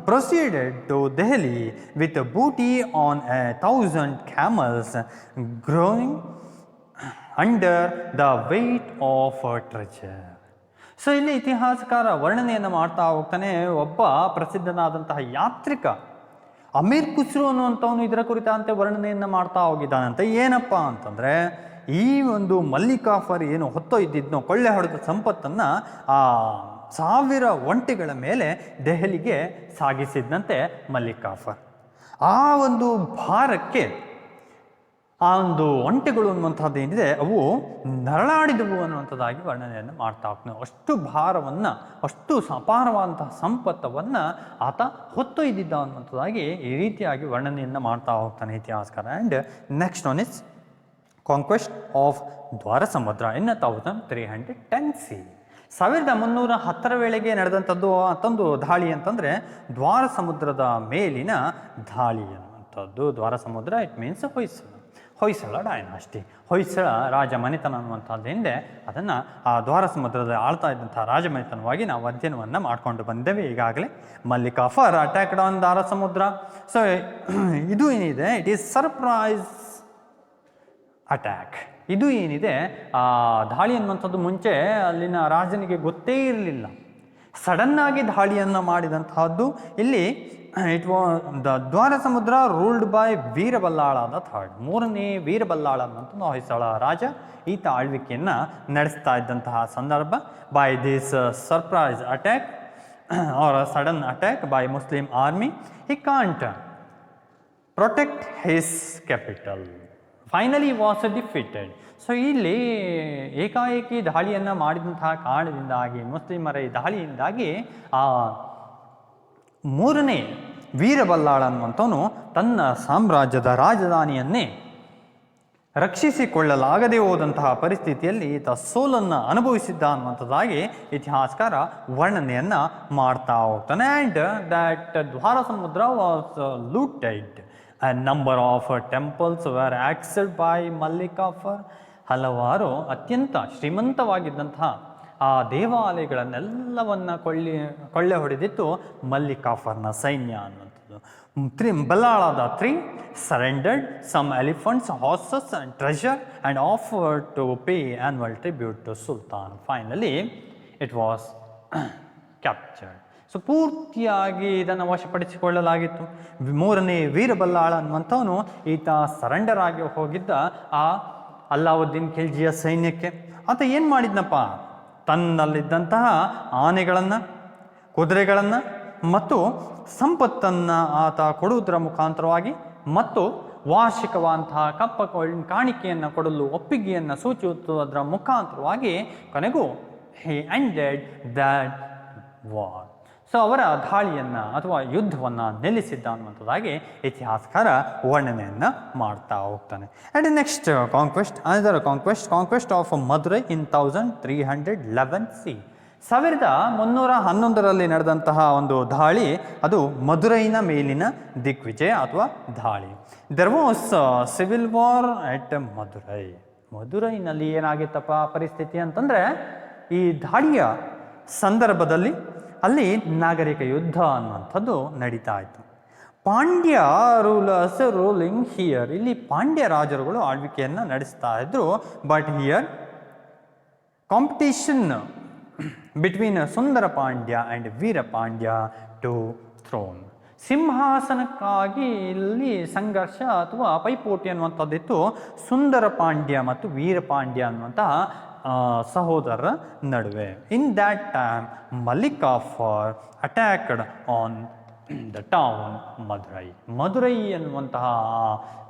proceeded to Delhi with booty on 1,000 camels growing under the weight of treasure. So ಇಲ್ಲಿ ಇತಿಹಾಸಕಾರ ವರ್ಣನೆಯನ್ನು ಮಾಡ್ತಾ ಹೋಗ್ತಾನೆ. ಒಬ್ಬ ಪ್ರಸಿದ್ಧನಾದಂತಹ ಯಾತ್ರಿಕ ಅಮೀರ್ ಖುಸ್ರು ಅನ್ನುವಂಥವನು ಇದರ ಕುರಿತಂತೆ ವರ್ಣನೆಯನ್ನು ಮಾಡ್ತಾ ಹೋಗಿದ್ದಾನಂತೆ. ಏನಪ್ಪ ಅಂತಂದರೆ, ಈ ಒಂದು ಮಲಿಕ್ ಕಾಫರ್ ಏನು ಹೊತ್ತೊಯ್ದಿದ್ನೋ ಕೊಳ್ಳೆ ಹೊಡೆದ ಸಂಪತ್ತನ್ನು ಆ 1000 ಒಂಟೆಗಳ ಮೇಲೆ ದೆಹಲಿಗೆ ಸಾಗಿಸಿದ್ನಂತೆ ಮಲಿಕ್ ಕಾಫರ್. ಆ ಒಂದು ಭಾರಕ್ಕೆ ಆ ಒಂದು ಒಂಟೆಗಳು ಅನ್ನುವಂಥದ್ದು ಏನಿದೆ ಅವು ನರಳಾಡಿದವು ಅನ್ನುವಂಥದ್ದಾಗಿ ವರ್ಣನೆಯನ್ನು ಮಾಡ್ತಾ ಹೋಗ್ತಾನೆ. ಅಷ್ಟು ಭಾರವನ್ನು, ಅಷ್ಟು ಅಪಾರವಾದಂತಹ ಸಂಪತ್ತವನ್ನು ಆತ ಹೊತ್ತೊಯ್ದಿದ್ದ ಅನ್ನುವಂಥದ್ದಾಗಿ ಈ ರೀತಿಯಾಗಿ ವರ್ಣನೆಯನ್ನು ಮಾಡ್ತಾ ಹೋಗ್ತಾನೆ ಇತಿಹಾಸಕಾರ. And next one is conquest of Dwara Samudra in 1310 CE. 1310 ವೇಳೆಗೆ ನಡೆದಂಥದ್ದು ಮತ್ತೊಂದು ದಾಳಿ ಅಂತಂದರೆ ದ್ವಾರ ಸಮುದ್ರದ ಮೇಲಿನ ದಾಳಿ ಅನ್ನುವಂಥದ್ದು. Dwara Samudra it means Hoysala dynasty, Hoysala ರಾಜ ಮನೆತನ ಅನ್ನುವಂಥದ್ದು ಹಿಂದೆ ಅದನ್ನು ಆ ದ್ವಾರ ಸಮುದ್ರದ ಆಳ್ತಾ ಇದ್ದಂಥ ರಾಜಮನೆತನವಾಗಿ ನಾವು ಅಧ್ಯಯನವನ್ನು ಮಾಡಿಕೊಂಡು ಬಂದೇವೆ ಈಗಾಗಲೇ. ಮಲಿಕ್ ಕಾಫರ್ ಅಟ್ಯಾಕ್ಡ್ ಆನ್ ದ್ವಾರ ಸಮುದ್ರ. ಸೊ ಇದು ಏನಿದೆ ಇಟ್ ಈಸ್ ಸರ್ಪ್ರೈಸ್ ಅಟ್ಯಾಕ್. ಇದು ಏನಿದೆ ಆ ದಾಳಿ ಅನ್ನುವಂಥದ್ದು ಮುಂಚೆ ಅಲ್ಲಿನ ರಾಜನಿಗೆ ಗೊತ್ತೇ ಇರಲಿಲ್ಲ. ಸಡನ್ನಾಗಿ ದಾಳಿಯನ್ನು ಮಾಡಿದಂತಹದ್ದು ಇಲ್ಲಿ. ಇಟ್ ದ ದ್ವಾರ ಸಮುದ್ರ ruled by Veeraballala the third, 3ನೇ ವೀರಬಲ್ಲಾಳ ಅನ್ನುವಂಥ ಹೊಯ್ಸಳ ರಾಜ ಈತ ಆಳ್ವಿಕೆಯನ್ನು ನಡೆಸ್ತಾ ಇದ್ದಂತಹ ಸಂದರ್ಭ. By this surprise attack or sudden attack by Muslim army he can't protect his capital. Finally was defeated. So ಇಲ್ಲಿ ಏಕಾಏಕಿ ದಾಳಿಯನ್ನು ಮಾಡಿದಂತಹ ಕಾರಣದಿಂದಾಗಿ, ಮುಸ್ಲಿಮರ ಈ ದಾಳಿಯಿಂದಾಗಿ ಆ 3ನೇ ವೀರಬಲ್ಲಾಳ ಅನ್ನುವಂಥವನು ತನ್ನ ಸಾಮ್ರಾಜ್ಯದ ರಾಜಧಾನಿಯನ್ನೇ ರಕ್ಷಿಸಿಕೊಳ್ಳಲಾಗದೇ ಹೋದಂತಹ ಪರಿಸ್ಥಿತಿಯಲ್ಲಿ ಈತ ಸೋಲನ್ನು ಅನುಭವಿಸಿದ್ದ ಅನ್ನುವಂಥದ್ದಾಗಿ ಇತಿಹಾಸಕಾರ ವರ್ಣನೆಯನ್ನು ಮಾಡ್ತಾ ಹೋಗ್ತಾನೆ. ಆ್ಯಂಡ್ ದ್ಯಾಟ್ ದ್ವಾರ ಸಮುದ್ರ was looted. A number of temples were accessed by Malik Kafur. ಹಲವಾರು ಅತ್ಯಂತ ಶ್ರೀಮಂತವಾಗಿದ್ದಂತಹ ಆ ದೇವಾಲಯಗಳನ್ನೆಲ್ಲವನ್ನ ಕೊಳ್ಳೆ ಹೊಡೆದಿತ್ತು ಮಲಿಕ್ ಕಾಫರ್ನ ಸೈನ್ಯ ಅನ್ನುವಂಥದ್ದು. ಬಲ್ಲಾಳದ 3 surrendered some elephants, horses and treasure and offered to pay annual tribute to sultan. Finally it was captured. So ಪೂರ್ತಿಯಾಗಿ ಇದನ್ನು ವಶಪಡಿಸಿಕೊಳ್ಳಲಾಗಿತ್ತು. 3ನೇ ವೀರಬಲ್ಲಾಳ ಅನ್ನುವಂಥವನು ಈತ ಸರೆಂಡರ್ ಆಗಿ ಹೋಗಿದ್ದ ಆ ಅಲ್ಲಾವುದ್ದೀನ್ ಖಿಲ್ಜಿಯ ಸೈನ್ಯಕ್ಕೆ. ಆತ ಏನು ಮಾಡಿದ್ನಪ್ಪ, ತನ್ನಲ್ಲಿದ್ದಂತಹ ಆನೆಗಳನ್ನು, ಕುದುರೆಗಳನ್ನು ಮತ್ತು ಸಂಪತ್ತನ್ನು ಆತ ಕೊಡುವುದರ ಮುಖಾಂತರವಾಗಿ ಮತ್ತು ವಾರ್ಷಿಕವಾದಂತಹ ಕಾಣಿಕೆಯನ್ನು ಕೊಡಲು ಒಪ್ಪಿಗೆಯನ್ನು ಸೂಚಿಸುವುದರ ಮುಖಾಂತರವಾಗಿ ಕೊನೆಗೂ ಹಿ ಎಂಡೆಡ್ ದ್ಯಾಟ್ ವಾರ್. ಸೊ ಅವರ ದಾಳಿಯನ್ನು ಅಥವಾ ಯುದ್ಧವನ್ನು ನಿಲ್ಲಿಸಿದ್ದ ಅನ್ನುವಂಥದ್ದಾಗಿ ಇತಿಹಾಸಕಾರ ವರ್ಣನೆಯನ್ನು ಮಾಡ್ತಾ ಹೋಗ್ತಾನೆ. And next conquest, another conquest of Madurai in 1311 CE. 1311ರಲ್ಲಿ ನಡೆದಂತಹ ಒಂದು ದಾಳಿ, ಅದು ಮಧುರೈನ ಮೇಲಿನ ದಿಗ್ವಿಜಯ ಅಥವಾ ದಾಳಿ. ದೆರ್ ವಾಸ್ ಸಿವಿಲ್ ವಾರ್ ಎಟ್ ಮಧುರೈ. ಮಧುರೈನಲ್ಲಿ ಏನಾಗಿತ್ತಪ್ಪ ಪರಿಸ್ಥಿತಿ ಅಂತಂದರೆ, ಈ ದಾಳಿಯ ಸಂದರ್ಭದಲ್ಲಿ ಅಲ್ಲಿ ನಾಗರಿಕ ಯುದ್ಧ ಅನ್ನುವಂಥದ್ದು ನಡೀತಾ ಇತ್ತು. Pandya rulers ruling here. ಇಲ್ಲಿ ಪಾಂಡ್ಯ ರಾಜರುಗಳು ಆಳ್ವಿಕೆಯನ್ನು ನಡೆಸ್ತಾ ಇದ್ರು. But here competition between Sundara Pandya and Vira Pandya to throne. ಸಿಂಹಾಸನಕ್ಕಾಗಿ ಇಲ್ಲಿ ಸಂಘರ್ಷ ಅಥವಾ ಪೈಪೋಟಿ ಅನ್ನುವಂಥದ್ದಿತ್ತು ಸುಂದರ ಪಾಂಡ್ಯ ಮತ್ತು ವೀರ ಪಾಂಡ್ಯ ಅನ್ನುವಂತಹ ಸಹೋದರರ ನಡುವೆ. ಇನ್ that time Malik Kafur attacked on the town Madurai. Madurai ಎನ್ನುವಂತಹ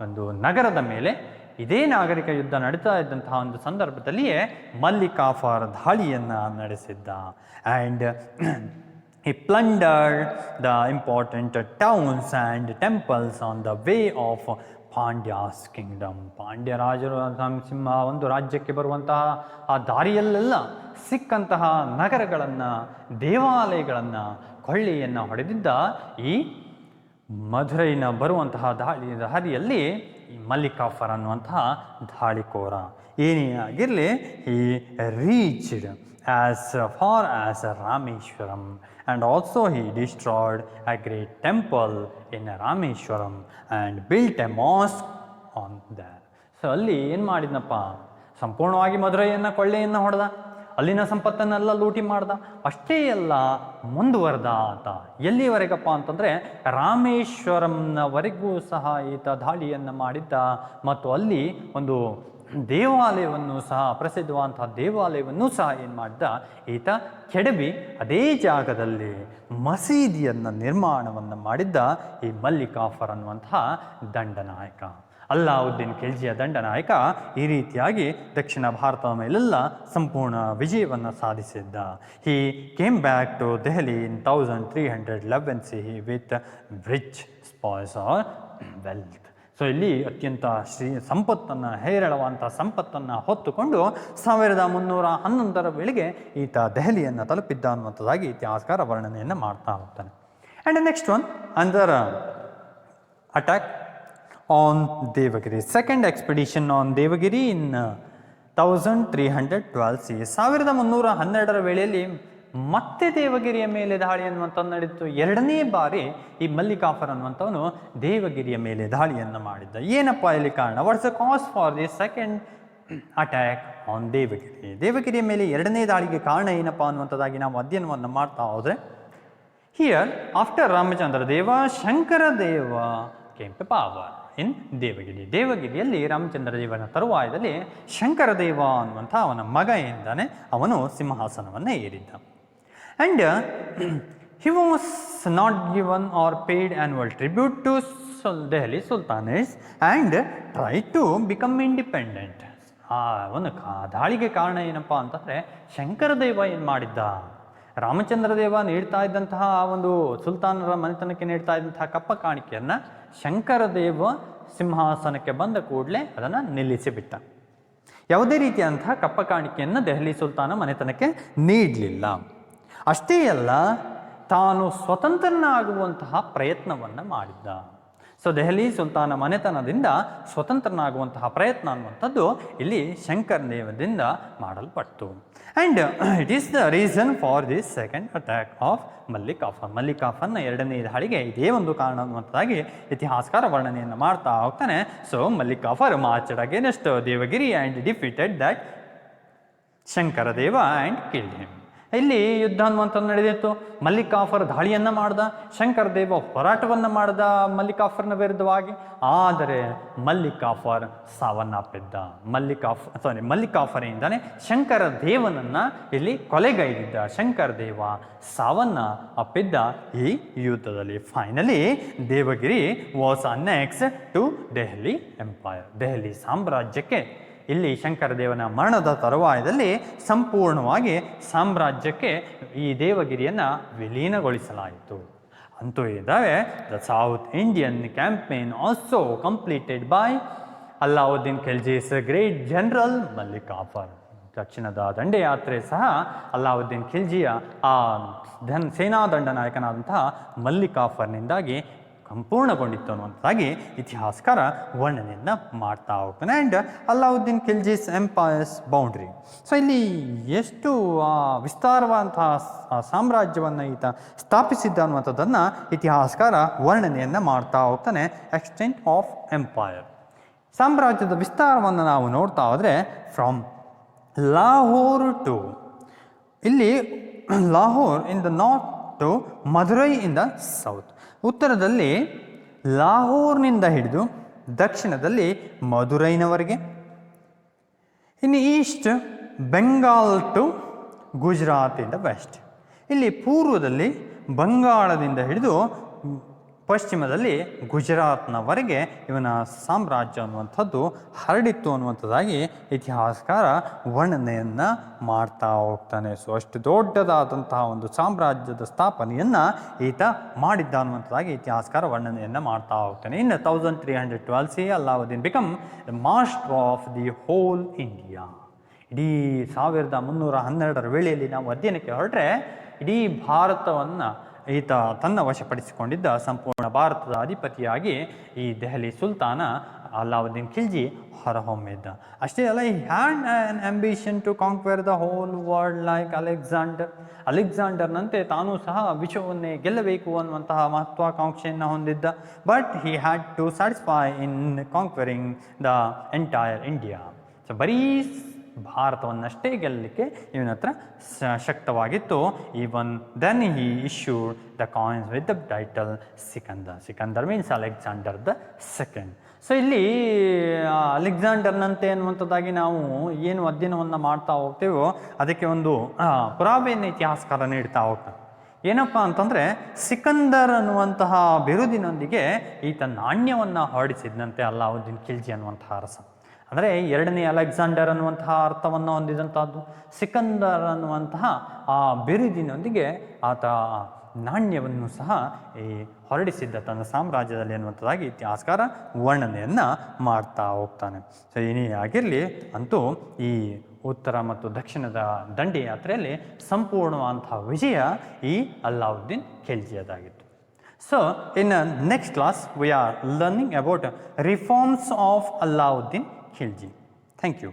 ಒಂದು ನಗರದ ಮೇಲೆ ಇದೇ ನಾಗರಿಕ ಯುದ್ಧ ನಡೀತಾ ಇದ್ದಂತಹ ಒಂದು ಸಂದರ್ಭದಲ್ಲಿಯೇ ಮಲ್ಲಿಕಾಫರ್ ದಾಳಿಯನ್ನು ನಡೆಸಿದ್ದ. And he plundered the important towns and temples on the way of Pandyas Kingdom. Pandya ರಾಜರು ಒಂದು ರಾಜ್ಯಕ್ಕೆ ಬರುವಂತಹ ಆ ದಾರಿಯಲ್ಲೆಲ್ಲ ಸಿಕ್ಕಂತಹ ನಗರಗಳನ್ನು, ದೇವಾಲಯಗಳನ್ನು, ಕೊಳ್ಳಿಯನ್ನು ಹೊಡೆದಿದ್ದ ಈ ಮಧುರೈನ ಬರುವಂತಹ ದಾರಿಯಲ್ಲಿ ಈ ಮಲ್ಲಿಕಾಫರ್ ಅನ್ನುವಂತಹ ದಾಳಿಕೋರ ಏನೇ ಆಗಿರಲಿ, ಈ reached as far as Rameswaram. And also he destroyed a great temple in Rameshwaram and built a mosque on there. So ಅಲ್ಲಿ ಏನು ಮಾಡಿದ್ನಪ್ಪ, ಸಂಪೂರ್ಣವಾಗಿ ಮಧುರೈಯನ್ನು ಕೊಳ್ಳೆಯನ್ನು ಹೊಡೆದ, ಅಲ್ಲಿನ ಸಂಪತ್ತನ್ನೆಲ್ಲ ಲೂಟಿ ಮಾಡ್ದ. ಅಷ್ಟೇ ಎಲ್ಲ ಮುಂದುವರೆದ ಆತ. ಎಲ್ಲಿವರೆಗಪ್ಪ ಅಂತಂದರೆ ರಾಮೇಶ್ವರಂನವರೆಗೂ ಸಹ ಈತ ದಾಳಿಯನ್ನು ಮಾಡಿದ್ದ. ಮತ್ತು ಅಲ್ಲಿ ಒಂದು ದೇವಾಲಯವನ್ನು ಸಹ, ಪ್ರಸಿದ್ಧವಾದಂತಹ ದೇವಾಲಯವನ್ನು ಸಹ ಏನು ಮಾಡಿದ ಈತ ಕೆಡವಿ ಅದೇ ಜಾಗದಲ್ಲಿ ಮಸೀದಿಯನ್ನು ನಿರ್ಮಾಣವನ್ನು ಮಾಡಿದ್ದ ಈ ಮಲ್ಲಿಕಾಫರ್ ಅನ್ನುವಂತಹ ದಂಡನಾಯಕ. ಅಲ್ಲಾವುದ್ದೀನ್ ಖಿಲ್ಜಿಯ ದಂಡನಾಯಕ ಈ ರೀತಿಯಾಗಿ ದಕ್ಷಿಣ ಭಾರತದ ಮೇಲೆಲ್ಲ ಸಂಪೂರ್ಣ ವಿಜಯವನ್ನು ಸಾಧಿಸಿದ್ದ. He came back to Delhi in 1311 CE with rich spoils or wealth. So ಇಲ್ಲಿ ಅತ್ಯಂತ ಸಂಪತ್ತನ್ನು, ಹೇರಳವಾದಂಥ ಸಂಪತ್ತನ್ನು ಹೊತ್ತುಕೊಂಡು 1311 ವೇಳೆಗೆ ಈತ ದೆಹಲಿಯನ್ನು ತಲುಪಿದ್ದ ಅನ್ನುವಂಥದ್ದಾಗಿ ಇತಿಹಾಸಕಾರ ವರ್ಣನೆಯನ್ನು ಮಾಡ್ತಾ ಹೋಗ್ತಾನೆ. ಆ್ಯಂಡ್ ನೆಕ್ಸ್ಟ್ ಒನ್ ಅಂದರ್ attack on Devagiri. Second expedition on Devagiri in 1312 CE. 1312 ವೇಳೆಯಲ್ಲಿ ಮತ್ತೆ ದೇವಗಿರಿಯ ಮೇಲೆ ದಾಳಿ ಅನ್ನುವಂಥದ್ದು ನಡೀತು. ಎರಡನೇ ಬಾರಿ ಈ ಮಲ್ಲಿಕಾಫರ್ ಅನ್ನುವಂಥವನು ದೇವಗಿರಿಯ ಮೇಲೆ ದಾಳಿಯನ್ನು ಮಾಡಿದ್ದ. ಏನಪ್ಪ ಇಲ್ಲಿ ಕಾರಣ? What's the cause for the second attack on Devagiri? ದೇವಗಿರಿಯ ಮೇಲೆ ಎರಡನೇ ದಾಳಿಗೆ ಕಾರಣ ಏನಪ್ಪ ಅನ್ನುವಂಥದ್ದಾಗಿ ನಾವು ಅಧ್ಯಯನವನ್ನು ಮಾಡ್ತಾ ಹೋದರೆ, here after Ramachandra Deva Shankara Deva came to power in Devagiri. ದೇವಗಿರಿಯಲ್ಲಿ ರಾಮಚಂದ್ರ ದೇವನ ತರುವಾಯದಲ್ಲಿ ಶಂಕರ ದೇವ ಅನ್ನುವಂಥ ಅವನ ಮಗ ಏನಿದ್ದಾನೆ ಅವನು ಸಿಂಹಾಸನವನ್ನು ಏರಿದ್ದ. And he was not given or paid annual tribute to Delhi Sultanates and tried to become independent. ಒಂದು ದಾಳಿಗೆ ಕಾರಣ ಏನಪ್ಪ ಅಂತಂದರೆ, ಶಂಕರದೇವ ಏನು ಮಾಡಿದ್ದ, ರಾಮಚಂದ್ರ ದೇವ ನೀಡ್ತಾ ಇದ್ದಂತಹ ಒಂದು ಸುಲ್ತಾನರ ಮನೆತನಕ್ಕೆ ನೀಡ್ತಾ ಇದ್ದಂತಹ ಕಪ್ಪ ಕಾಣಿಕೆಯನ್ನು ಶಂಕರದೇವ ಸಿಂಹಾಸನಕ್ಕೆ ಬಂದ ಕೂಡಲೇ ಅದನ್ನು ನಿಲ್ಲಿಸಿಬಿಟ್ಟ. ಯಾವುದೇ ರೀತಿಯಾದಂತಹ ಕಪ್ಪ ಕಾಣಿಕೆಯನ್ನು ದೆಹಲಿ ಸುಲ್ತಾನ ಮನೆತನಕ್ಕೆ ನೀಡಲಿಲ್ಲ. ಅಷ್ಟೇ ಅಲ್ಲ, ತಾನು ಸ್ವತಂತ್ರನಾಗುವಂತಹ ಪ್ರಯತ್ನವನ್ನು ಮಾಡಿದ್ದ. ಸೊ ದೆಹಲಿ ಸುಲ್ತಾನ ಮನೆತನದಿಂದ ಸ್ವತಂತ್ರನಾಗುವಂತಹ ಪ್ರಯತ್ನ ಅನ್ನುವಂಥದ್ದು ಇಲ್ಲಿ ಶಂಕರದೇವದಿಂದ ಮಾಡಲ್ಪಟ್ಟು. And it is the reason for this second attack of Malik Kafur. ಮಲ್ಲಿಕಾಫರ್ನ ಎರಡನೇ ದಾಳಿಗೆ ಇದೇ ಒಂದು ಕಾರಣ ಅನ್ನುವಂಥದ್ದಾಗಿ ಇತಿಹಾಸಕಾರ ವರ್ಣನೆಯನ್ನು ಮಾಡ್ತಾ ಹೋಗ್ತಾನೆ. So Malik Kafur marched against Devagiri and defeated that Shankardev and killed him. ಇಲ್ಲಿ ಯುದ್ಧ ಅನ್ನುವಂಥದ್ದು ನಡೆದಿತ್ತು. ಮಲ್ಲಿಕಾಫರ್ ದಾಳಿಯನ್ನು ಮಾಡ್ದ, ಶಂಕರದೇವ ಹೋರಾಟವನ್ನು ಮಾಡ್ದ ಮಲ್ಲಿಕಾಫರ್ನ ವಿರುದ್ಧವಾಗಿ. ಆದರೆ ಮಲ್ಲಿಕಾಫರ್ ಸಾವನ್ನಪ್ಪಿದ್ದ. ಮಲ್ಲಿಕಾಫರಿಂದನೇ ಶಂಕರದೇವನನ್ನು ಇಲ್ಲಿ ಕೊಲೆಗೈದಿದ್ದ. ಶಂಕರದೇವ ಸಾವನ್ನು ಅಪ್ಪಿದ್ದ ಈ ಯುದ್ಧದಲ್ಲಿ. Finally Devagiri was annex to Delhi empire. Delhi ಸಾಮ್ರಾಜ್ಯಕ್ಕೆ ಇಲ್ಲಿ ಶಂಕರದೇವನ ಮರಣದ ತರುವಾಯದಲ್ಲಿ ಸಂಪೂರ್ಣವಾಗಿ ಸಾಮ್ರಾಜ್ಯಕ್ಕೆ ಈ ದೇವಗಿರಿಯನ್ನು ವಿಲೀನಗೊಳಿಸಲಾಯಿತು. ಅಂತೂ ಇದ್ದಾವೆ the South Indian campaign also completed by Alauddin Khilji's great general Malik Kafur. ದಕ್ಷಿಣದ ದಂಡಯಾತ್ರೆ ಸಹ ಅಲ್ಲಾವುದ್ದೀನ್ ಖಿಲ್ಜಿಯ ಆ ಸೇನಾ ದಂಡನಾಯಕನಾದಂತಹ ಮಲ್ಲಿಕಾಫರ್ನಿಂದಾಗಿ ಸಂಪೂರ್ಣಗೊಂಡಿತ್ತು ಅನ್ನುವಂಥದ್ದಾಗಿ ಇತಿಹಾಸಕಾರ ವರ್ಣನೆಯನ್ನು ಮಾಡ್ತಾ ಹೋಗ್ತಾನೆ. And Allauddin Khilji's empire's boundary. So ಇಲ್ಲಿ ಎಷ್ಟು ವಿಸ್ತಾರವಾದಂತಹ ಸಾಮ್ರಾಜ್ಯವನ್ನು ಈತ ಸ್ಥಾಪಿಸಿದ್ದ ಅನ್ನುವಂಥದ್ದನ್ನು ಇತಿಹಾಸಕಾರ ವರ್ಣನೆಯನ್ನು ಮಾಡ್ತಾ ಹೋಗ್ತಾನೆ. ಎಕ್ಸ್ಟೆಂಟ್ ಆಫ್ ಎಂಪೈರ್, ಸಾಮ್ರಾಜ್ಯದ ವಿಸ್ತಾರವನ್ನು ನಾವು ನೋಡ್ತಾ ಹೋದರೆ ಫ್ರಮ್ ಲಾಹೋರ್ ಟು, ಇಲ್ಲಿ Lahore in the north to Madurai in the south, ಉತ್ತರದಲ್ಲಿ ಲಾಹೋರ್ನಿಂದ ಹಿಡಿದು ದಕ್ಷಿಣದಲ್ಲಿ ಮಧುರೈನವರೆಗೆ, ಇನ್ನು east Bengal to Gujarat in the west, ಇಲ್ಲಿ ಪೂರ್ವದಲ್ಲಿ ಬಂಗಾಳದಿಂದ ಹಿಡಿದು ಪಶ್ಚಿಮದಲ್ಲಿ ಗುಜರಾತ್ನವರೆಗೆ ಇವನ ಸಾಮ್ರಾಜ್ಯ ಅನ್ನುವಂಥದ್ದು ಹರಡಿತ್ತು ಅನ್ನುವಂಥದ್ದಾಗಿ ಇತಿಹಾಸಕಾರ ವರ್ಣನೆಯನ್ನು ಮಾಡ್ತಾ ಹೋಗ್ತಾನೆ. ಸೊ ಅಷ್ಟು ದೊಡ್ಡದಾದಂತಹ ಒಂದು ಸಾಮ್ರಾಜ್ಯದ ಸ್ಥಾಪನೆಯನ್ನು ಈತ ಮಾಡಿದ್ದ ಅನ್ನುವಂಥದ್ದಾಗಿ ಇತಿಹಾಸಕಾರ ವರ್ಣನೆಯನ್ನು ಮಾಡ್ತಾ ಹೋಗ್ತಾನೆ. ಇನ್ನು 1312 Alauddin become the master of the whole India. ಇಡೀ 1312 ವೇಳೆಯಲ್ಲಿ ನಾವು ಅಧ್ಯಯನಕ್ಕೆ ಹೊರಟ್ರೆ ಇಡೀ ಭಾರತವನ್ನು ಈತ ತನ್ನ ವಶಪಡಿಸಿಕೊಂಡಿದ್ದ ಸಂಪೂರ್ಣ ಭಾರತದ ಅಧಿಪತಿಯಾಗಿ ಈ ದೆಹಲಿ ಸುಲ್ತಾನ ಅಲಾವುದ್ದೀನ್ ಖಿಲ್ಜಿ ಹೊರಹೊಮ್ಮಿದ್ದ. ಅಷ್ಟೇ ಅಲ್ಲ, he had an ambition to conquer the whole world like ಅಲೆಕ್ಸಾಂಡರ್ನಂತೆ ತಾನೂ ಸಹ ವಿಶ್ವವನ್ನೇ ಗೆಲ್ಲಬೇಕು ಅನ್ನುವಂತಹ ಮಹತ್ವಾಕಾಂಕ್ಷೆಯನ್ನು ಹೊಂದಿದ್ದ. But he had to satisfy in conquering the entire India. So ಬರೀ ಭಾರತವನ್ನಷ್ಟೇ ಗೆಲ್ಲಲಿಕ್ಕೆ ಇವನ ಹತ್ರ ಶಕ್ತವಾಗಿತ್ತು. Even then he issued the coins with the title Sikandar. Sikandar means Alexander the second. So ಇಲ್ಲಿ ಅಲೆಕ್ಸಾಂಡರ್ನಂತೆ ಅನ್ನುವಂಥದ್ದಾಗಿ ನಾವು ಏನು ಅಧ್ಯಯನವನ್ನು ಮಾಡ್ತಾ ಹೋಗ್ತೇವೋ ಅದಕ್ಕೆ ಒಂದು ಪುರಾವೆಯನ್ನು ಇತಿಹಾಸಕಾರ ನೀಡ್ತಾ ಹೋಗ್ತಾನೆ. ಏನಪ್ಪ ಅಂತಂದರೆ, ಸಿಕಂದರ್ ಅನ್ನುವಂತಹ ಬಿರುದಿನೊಂದಿಗೆ ಈತ ನಾಣ್ಯವನ್ನು ಹೊರಡಿಸಿದಂತೆ ಅಲಾವುದ್ದೀನ್ ಖಿಲ್ಜಿ ಅನ್ನುವಂತಹ ಅರಸ. ಅಂದರೆ ಎರಡನೇ ಅಲೆಕ್ಸಾಂಡರ್ ಅನ್ನುವಂತಹ ಅರ್ಥವನ್ನು ಹೊಂದಿದಂಥದ್ದು. ಸಿಕಂದರ್ ಅನ್ನುವಂತಹ ಆ ಬಿರುದಿನೊಂದಿಗೆ ಆತ ನಾಣ್ಯವನ್ನು ಸಹ ಹೊರಡಿಸಿದ್ದ ತನ್ನ ಸಾಮ್ರಾಜ್ಯದಲ್ಲಿ ಅನ್ನುವಂಥದ್ದಾಗಿ ಇತಿಹಾಸಕಾರ ವರ್ಣನೆಯನ್ನು ಮಾಡ್ತಾ ಹೋಗ್ತಾನೆ. ಸೊ ಏನೇ ಆಗಿರಲಿ, ಅಂತೂ ಈ ಉತ್ತರ ಮತ್ತು ದಕ್ಷಿಣದ ದಂಡಿ ಯಾತ್ರೆಯಲ್ಲಿ ಸಂಪೂರ್ಣವಾದಂತಹ ವಿಜಯ ಈ Alauddin ಖಿಲ್ಜಿಯದಾಗಿತ್ತು. So in next class we are learning about reforms of Alauddin Khilji. Thank you.